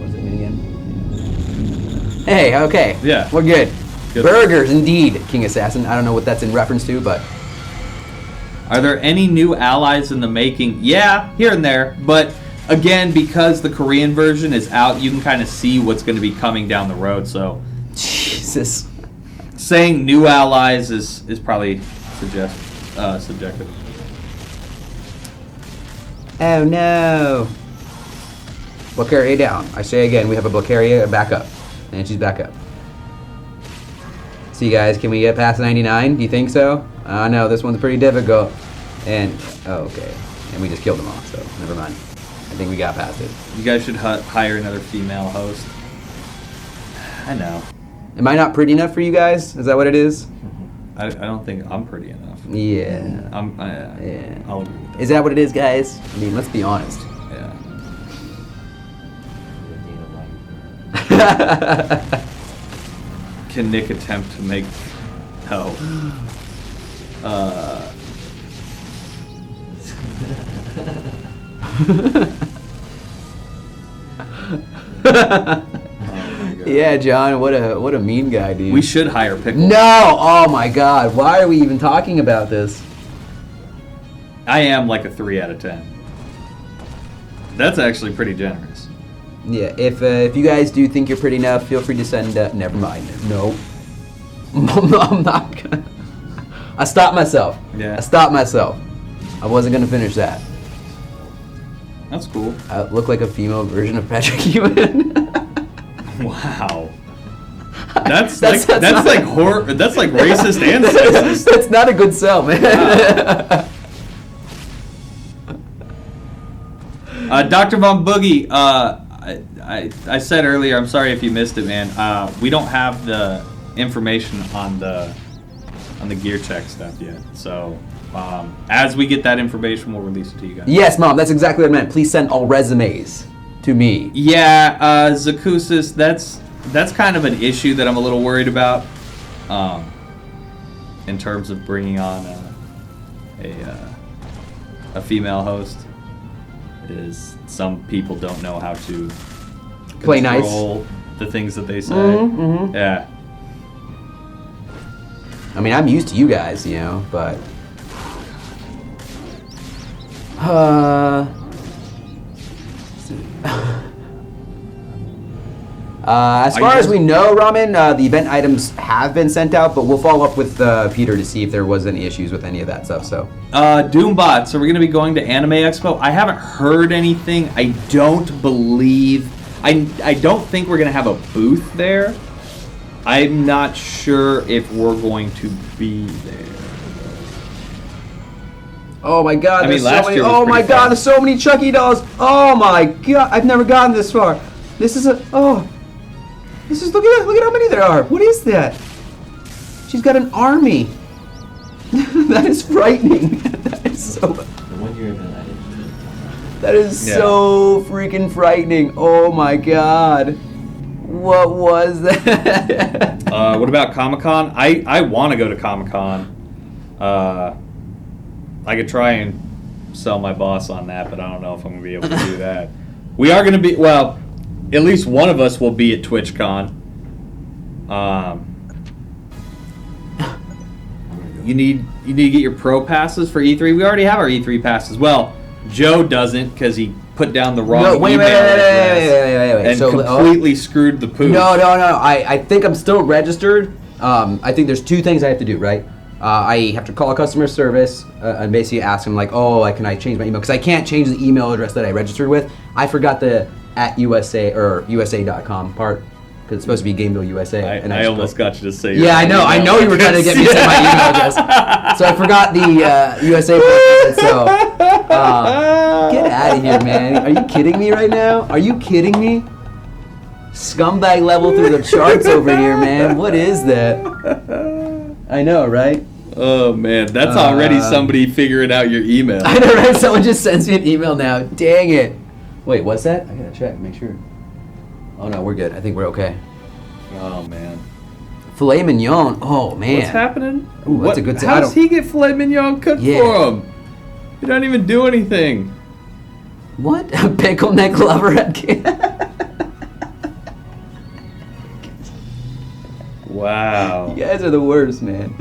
What's it again? Hey, okay. Yeah. We're good. Good. Burgers, indeed, King Assassin. I don't know what that's in reference to, but... Are there any new allies in the making? Yeah, here and there. But again, because the Korean version is out, you can kind of see what's going to be coming down the road. So Jesus. saying new allies is probably subjective. Oh no. Bulgaria down. I say again, we have a Bulgaria back up. And she's back up. See guys, can we get past 99? Do you think so? No, this one's pretty difficult. And, oh, okay. And we just killed them all, so never mind. I think we got past it. You guys should hire another female host. I know. Am I not pretty enough for you guys? Is that what it is? I don't think I'm pretty enough. Yeah. Yeah. I'll agree with that. Is that what it is, guys? I mean, let's be honest. Yeah. Can Nick attempt to make... No. Yeah, John, what a mean guy, dude. We should hire Pickle. No! Oh my god, why are we even talking about this? I am like a 3 out of 10. That's actually pretty generous. Yeah, if you guys do think you're pretty enough, feel free to send, never mind. No. I'm not gonna... I stopped myself. Yeah. I stopped myself. I wasn't gonna finish that. That's cool. I look like a female version of Patrick Ewing. Wow. That's That's like not- that's like racist and sexist. That's not a good sell, man. Dr. Von Boogie, I said earlier, I'm sorry if you missed it, man. We don't have the information on the gear check stuff yet. So as we get that information, we'll release it to you guys. Yes, Mom, that's exactly what I meant. Please send all resumes to me. Yeah, Zakusis, that's kind of an issue that I'm a little worried about, in terms of bringing on a female host. Is some people don't know how to Play nice. control the things that they say. Mhm. Yeah. I mean, I'm used to you guys, you know, but... as far as we know, Ramen, the event items have been sent out, but we'll follow up with Peter to see if there was any issues with any of that stuff, so... Doombot, so we're going to be going to Anime Expo. I haven't heard anything. I don't believe... I don't think we're going to have a booth there. I'm not sure if we're going to be there. Oh my god, I mean, there's so last many... year was Oh my pretty god, fun. there's so many Chucky dolls! Oh my god, I've never gotten this far. This is a... Oh... This is... Look at how many there are. What is that? She's got an army. That is frightening. That is so... The 1 year event I didn't. That is Yeah. so freaking frightening. Oh my god. What was that? What about Comic-Con? I want to go to Comic-Con. I could try and sell my boss on that, but I don't know if I'm going to be able to do that. We are going to be... Well, at least one of us will be at TwitchCon. You need to get your pro passes for E3. We already have our E3 passes. Well, Joe doesn't because he put down the wrong No, wait, email wait, address and So, completely screwed the pooch. No. I think I'm still registered. I think there's 2 things I have to do, right? I have to call a customer service and basically ask them, like, oh, can I change my email? Because I can't change the email address that I registered with. I forgot the @USA or USA.com part because it's supposed to be Gameville USA. I almost got you to say. Yeah, I know. I know you were trying to get me to say my email address. So I forgot the USA part. So get out of here, man. Are you kidding me right now? Are you kidding me? Scumbag level through the charts over here, man. What is that? I know, right? Oh man, that's already somebody figuring out your email. I know, right? Someone just sends me an email now. Dang it. Wait, what's that? I gotta check, make sure. Oh no, we're good. I think we're okay. Oh man. Filet mignon. Oh man. What's happening? Ooh, that's a good. How does he get filet mignon cooked for him? He don't even do anything. What? A pickle neck lover at Wow. You guys are the worst, man.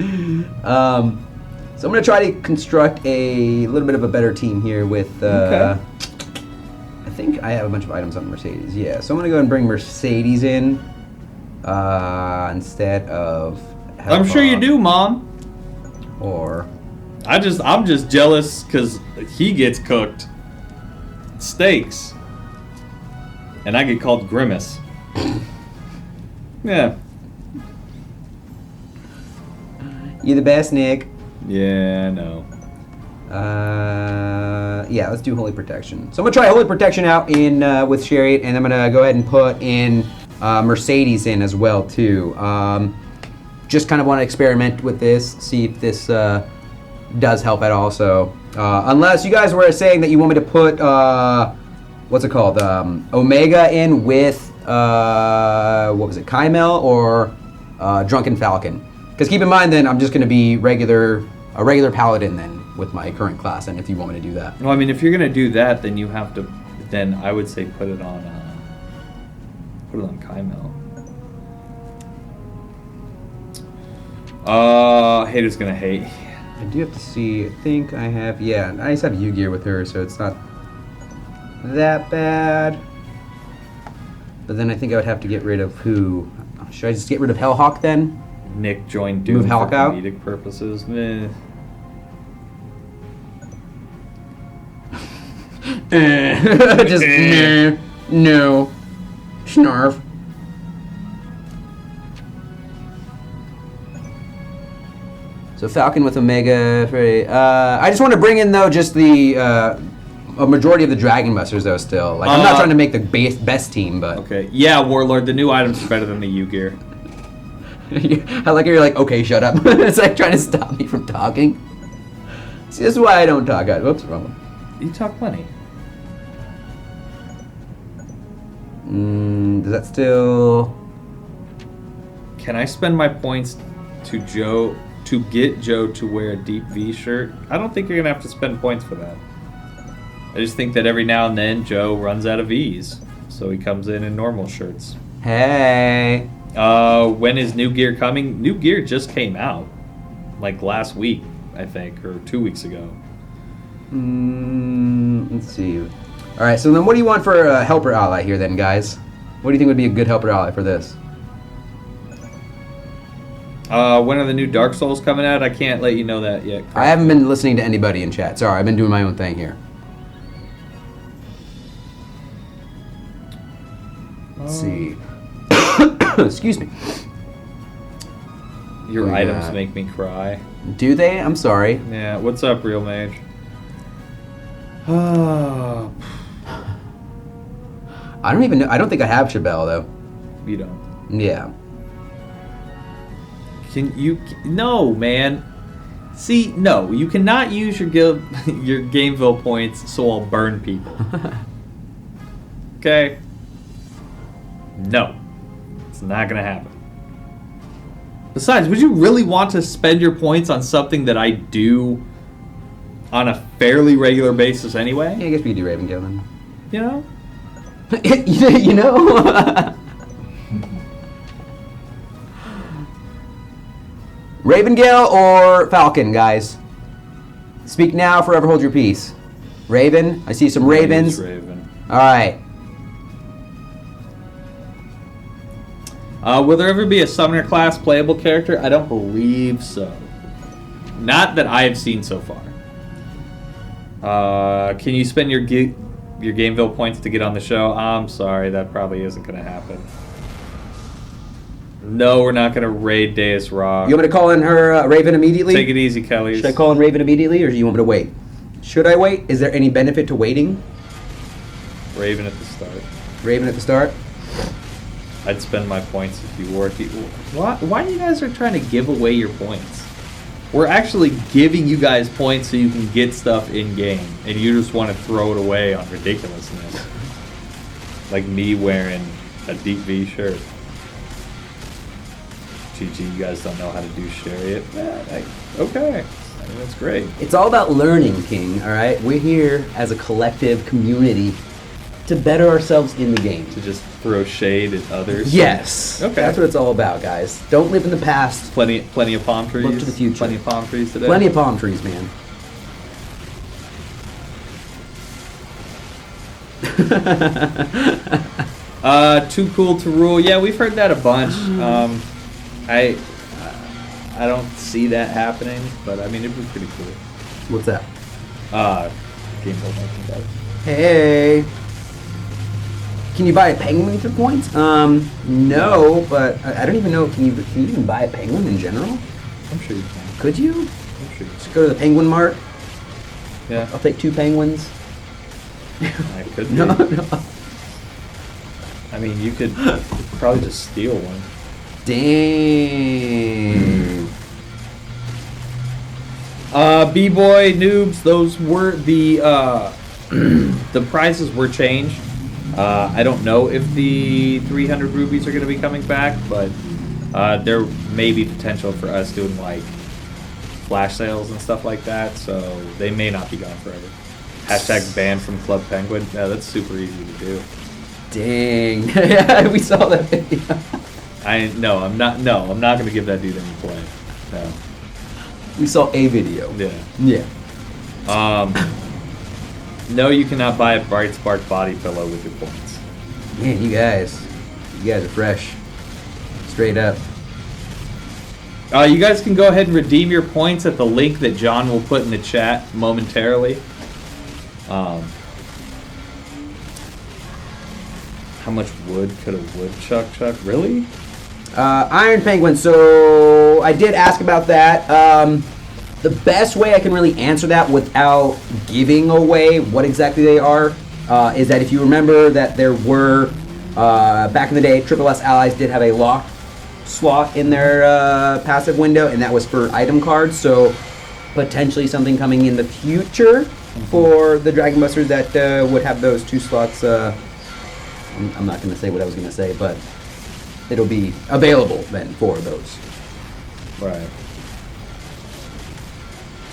So I'm gonna try to construct a little bit of a better team here with. Okay. I think I have a bunch of items on Mercedes. Yeah, so I'm gonna go and bring Mercedes in instead of. I'm sure you do, Mom. Or. I'm just jealous because he gets cooked steaks, and I get called Grimace. Yeah. You the best, Nick. Yeah, I know. Yeah, let's do Holy Protection. So I'm gonna try Holy Protection out in with Chariot, and I'm gonna go ahead and put in Mercedes in as well too. Just kind of want to experiment with this, see if this does help at all. So unless you guys were saying that you want me to put what's it called, Omega in with what was it, Kymel or Drunken Falcon? Because keep in mind, then I'm just going to be a regular paladin then with my current class. And if you want me to do that, Well, I mean, if you're gonna do that, then you have to. Then I would say put it on Kymel. Haters gonna hate. I do have to see. I think I have. Yeah, I just have U-Gear with her, so it's not that bad. But then I think I would have to get rid of who? Should I just get rid of Hellhawk then? Nick joined Doom Move for Hulk out? comedic purposes. Meh. Just no, snarf. So Falcon with Omega. I just want to bring in though just the a majority of the Dragon Busters though. Still, like I'm not trying to make the best team, but Okay. Yeah, Warlord. The new items are better than the U-Gear. I like how you're like, okay, shut up. It's like trying to stop me from talking. See, this is why I don't talk. Whoops, wrong one. You talk plenty. Does that still? Can I spend my points to get Joe to wear a deep V shirt? I don't think you're gonna have to spend points for that. I just think that every now and then Joe runs out of V's, so he comes in normal shirts. Hey. When is New Gear coming? New Gear just came out, like last week, I think, or 2 weeks ago. Let's see. All right. So then, what do you want for a helper ally here, then, guys? What do you think would be a good helper ally for this? When are the new Dark Souls coming out? I can't let you know that yet. I haven't been listening to anybody in chat. Sorry, I've been doing my own thing here. Let's see. Excuse me. Your We items got- make me cry. Do they? I'm sorry. Yeah, what's up, Real Mage? Oh, I don't even know. I don't think I have Chabelle though. you don't. Yeah. Can you? No, man. See, no, you cannot use your your Gameville points, so I'll burn people. Okay. No, it's not gonna happen. Besides, would you really want to spend your points on something that I do on a fairly regular basis anyway? Yeah, I guess we could do Ravengale then. You know? You know? Ravengale or Falcon, guys? Speak now, forever hold your peace. Raven. I see some Use ravens. Raven. All right. Will there ever be a summoner class playable character? I don't believe so. Not that I have seen so far. Can you spend your Gameville points to get on the show? I'm sorry, that probably isn't going to happen. No, we're not going to raid Deus Rock. You want me to call in her Raven immediately? Take it easy, Kelly. Should I call in Raven immediately, or do you want me to wait? Should I wait? Is there any benefit to waiting? Raven at the start. Raven at the start? I'd spend my points if you were. Why you guys are trying to give away your points? We're actually giving you guys points so you can get stuff in game, and you just want to throw it away on ridiculousness. Like me wearing a Deep V shirt. GG, you guys don't know how to do chariot? Okay, I mean, that's great. It's all about learning, King, all right? We're here as a collective community to better ourselves in the game. To just throw shade at others? Yes. Okay. That's what it's all about, guys. Don't live in the past. Plenty of palm trees? Look to the future. Plenty of palm trees today? Plenty of palm trees, man. Too cool to rule. Yeah, we've heard that a bunch. I don't see that happening, but I mean, it'd be pretty cool. What's that? Game Boy making that. Hey. Can you buy a penguin for points? No, but I don't even know. Can you even buy a penguin in general? I'm sure you can. Could you? I'm sure you Just go to the Penguin Mart. can. Yeah, I'll take 2 penguins. I could be. No, no. I mean, you could probably just steal one. Dang. B-boy noobs, those were the the prizes were changed. I don't know if the 300 rubies are going to be coming back, but there may be potential for us doing like flash sales and stuff like that, so they may not be gone forever. Hashtag banned from Club Penguin. Yeah, that's super easy to do. Dang. Yeah, we saw that video. I'm not going to give that dude any play. No. We saw a video. Yeah. Yeah. No, you cannot buy a Bright Spark body pillow with your points. Man, you guys are fresh. Straight up. You guys can go ahead and redeem your points at the link that John will put in the chat momentarily. How much wood could a woodchuck chuck? Really? Iron Penguin. So I did ask about that. The best way I can really answer that without giving away what exactly they are is that if you remember that there were, back in the day, Triple S Allies did have a lock slot in their passive window, and that was for item cards. So potentially something coming in the future for the Dragon Busters that would have those 2 slots. I'm not going to say what I was going to say, but it'll be available then for those. Right.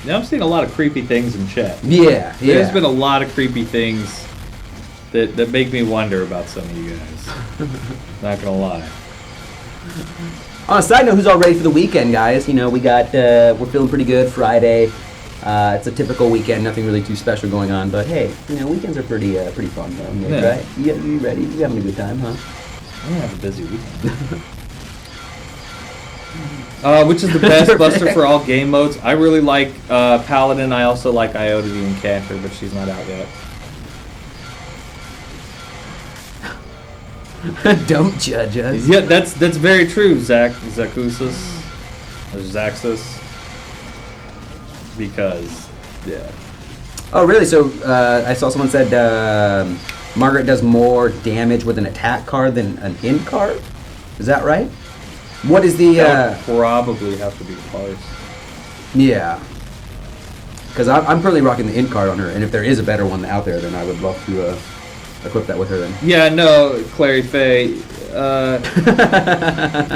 Now I'm seeing a lot of creepy things in chat. Yeah. There's been a lot of creepy things that make me wonder about some of you guys. Not gonna lie. On a side note, who's all ready for the weekend, guys? You know, we got we're feeling pretty good. Friday. It's a typical weekend. Nothing really too special going on, but hey, you know, weekends are pretty fun though. Yeah. Right? You ready? You having a good time, huh? I'm gonna have a busy weekend. Which is the best buster for all game modes? I really like Paladin. I also like Iota the Encanter, but she's not out yet. Don't judge us. Yeah, that's very true, Zakusis. Or Zaxus. Because, yeah. Oh, really? So I saw someone said Margaret does more damage with an attack card than an int card. Is that right? What is the? That would probably have to be close. Yeah. Because I'm currently rocking the int card on her, and if there is a better one out there, then I would love to equip that with her. Then. Yeah, no, Clary Faye.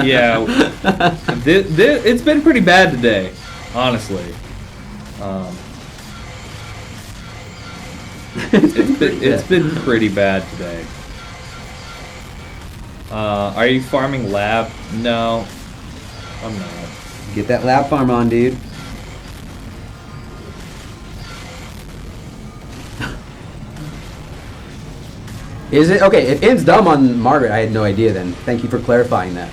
Yeah, it's been pretty bad today, honestly. It's been pretty bad today. Are you farming lab? No, I'm not. Get that lab farm on, dude. Is it? Okay, if In's dumb on Margaret, I had no idea then. Thank you for clarifying that.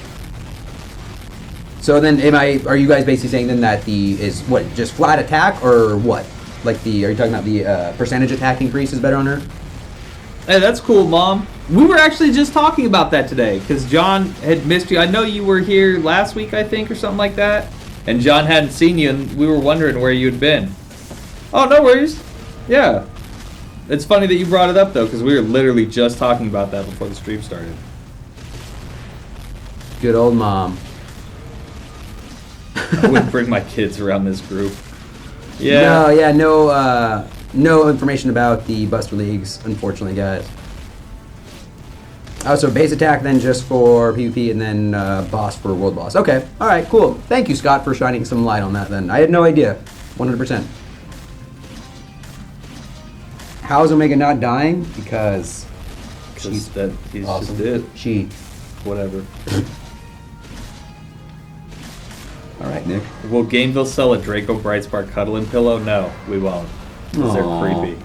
So then, are you guys basically saying then that is what, just flat attack or what? Like are you talking about the percentage attack increase is better on her? Hey, that's cool, Mom. We were actually just talking about that today because John had missed you. I know you were here last week, I think, or something like that. And John hadn't seen you, and we were wondering where you'd been. Oh, no worries. Yeah. It's funny that you brought it up, though, because we were literally just talking about that before the stream started. Good old Mom. I wouldn't bring my kids around this group. Yeah. No information about the Buster Leagues, unfortunately, guys. Oh, so base attack then just for PvP and then boss for world boss. Okay, all right, cool. Thank you, Scott, for shining some light on that then. I had no idea, 100%. How is Omega not dying? Because He's awesome. just dead. She. Whatever. All right, Nick. Will Gameville sell a Draco Brightspark cuddling pillow? No, we won't. Because they're Aw. creepy.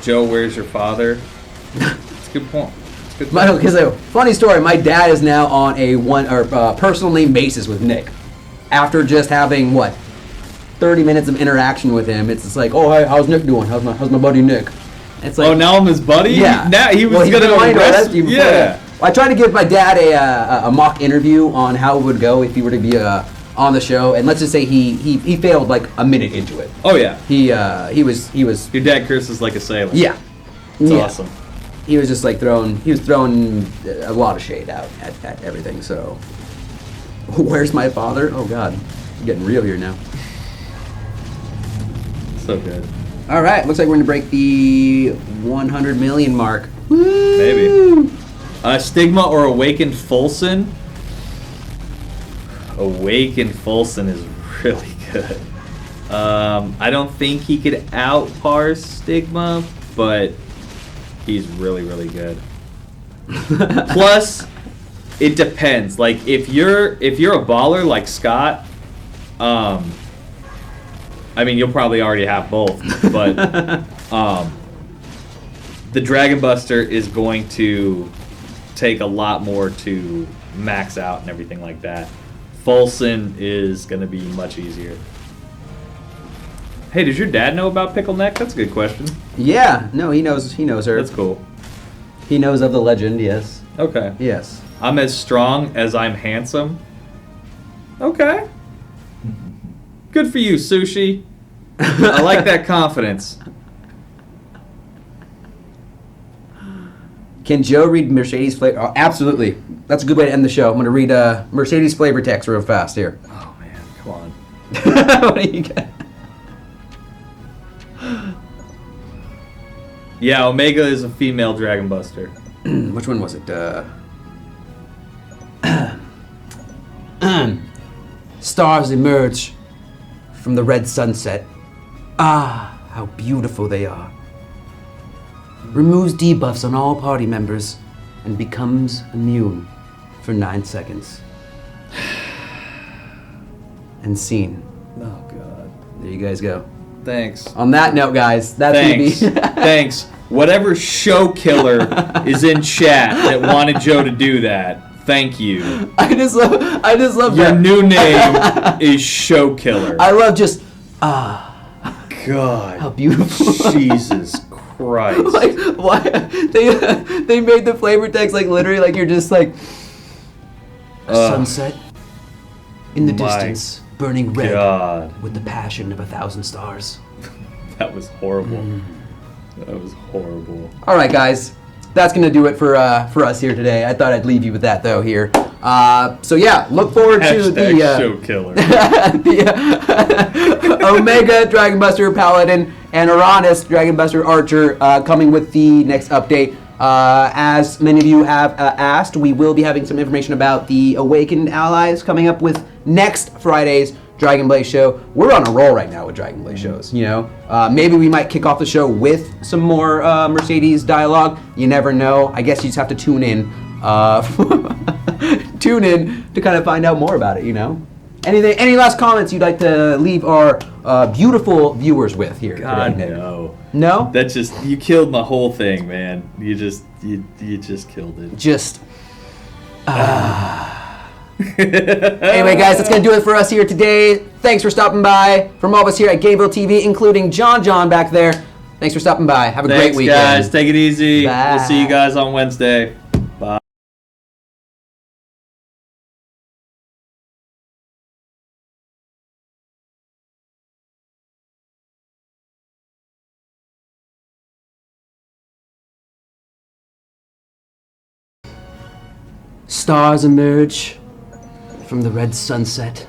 Joe, where's your father? It's a good point. It's a good point. Because funny story, my dad is now on a personal name basis with Nick. After just having 30 minutes of interaction with him, it's just like, oh, hey, how's Nick doing? How's my buddy Nick? It's like, Oh, now I'm his buddy? yeah. Now he was Well, he's going been to wanting to arrest arrest you you. before Yeah. that. Well, I tried to give my dad a mock interview on how it would go if he were to be on the show, and let's just say he failed like a minute into it. Oh, yeah. He was Your dad curses like a sailor. yeah. It's Yeah. awesome. He was just like throwing a lot of shade out at everything. So, where's my father? Oh God, I'm getting real here now. So good. All right, looks like we're gonna break the 100 million mark. Maybe. Stigma or Awakened Fulson? Awakened Fulson is really good. I don't think he could outparse Stigma, but he's really, really good. Plus, it depends. Like if you're a baller like Scott, I mean you'll probably already have both, but the Dragon Buster is going to take a lot more to max out and everything like that. Fulson is going to be much easier. Hey, does your dad know about Pickle Neck? That's a good question. Yeah, no, he knows her. That's cool. He knows of the legend. Yes. Okay. Yes. I'm as strong as I'm handsome. Okay. Good for you, Sushi. I like that confidence. Can Joe read Mercedes flavor? Oh, absolutely. That's a good way to end the show. I'm gonna read Mercedes flavor text real fast here. Oh man, come on. What do you got? Yeah, Omega is a female Dragon Buster. Which one was it? Stars emerge from the red sunset. Ah, how beautiful they are. Removes debuffs on all party members and becomes immune for 9 seconds. And scene. Oh god. There you guys go. Thanks. On that note, guys, that's Thanks. gonna be. Thanks. Whatever show killer is in chat that wanted Joe to do that, thank you. I just love Your that. new name is Show Killer. I love just how God. beautiful. Jesus Christ. Like why they made the flavor text like literally like you're just like a sunset in the My distance burning red God. with the passion of 1,000 stars. That was horrible. That was horrible. All right, guys, that's gonna do it for us here today. I thought I'd leave you with that though here. So yeah, look forward to Hashtag the Show Killer. the Omega Dragon Buster Paladin and Oranus Dragon Buster Archer coming with the next update. As many of you have asked, we will be having some information about the Awakened allies coming up with next Friday's Dragon Blaze show. We're on a roll right now with Dragon Blaze shows, you know. Maybe we might kick off the show with some more Mercedes dialogue. You never know. I guess you just have to tune in. Tune in to kind of find out more about it, you know. Any last comments you'd like to leave our beautiful viewers with here God, today, Nick? no. No? That just you killed my whole thing, man. You just killed it. Just. Anyway, guys, that's going to do it for us here today. Thanks for stopping by. From all of us here at Gameville TV, including John back there. Thanks for stopping by. Have a great weekend. Thanks, guys. Take it easy. Bye. We'll see you guys on Wednesday. Bye. Stars emerge from the red sunset.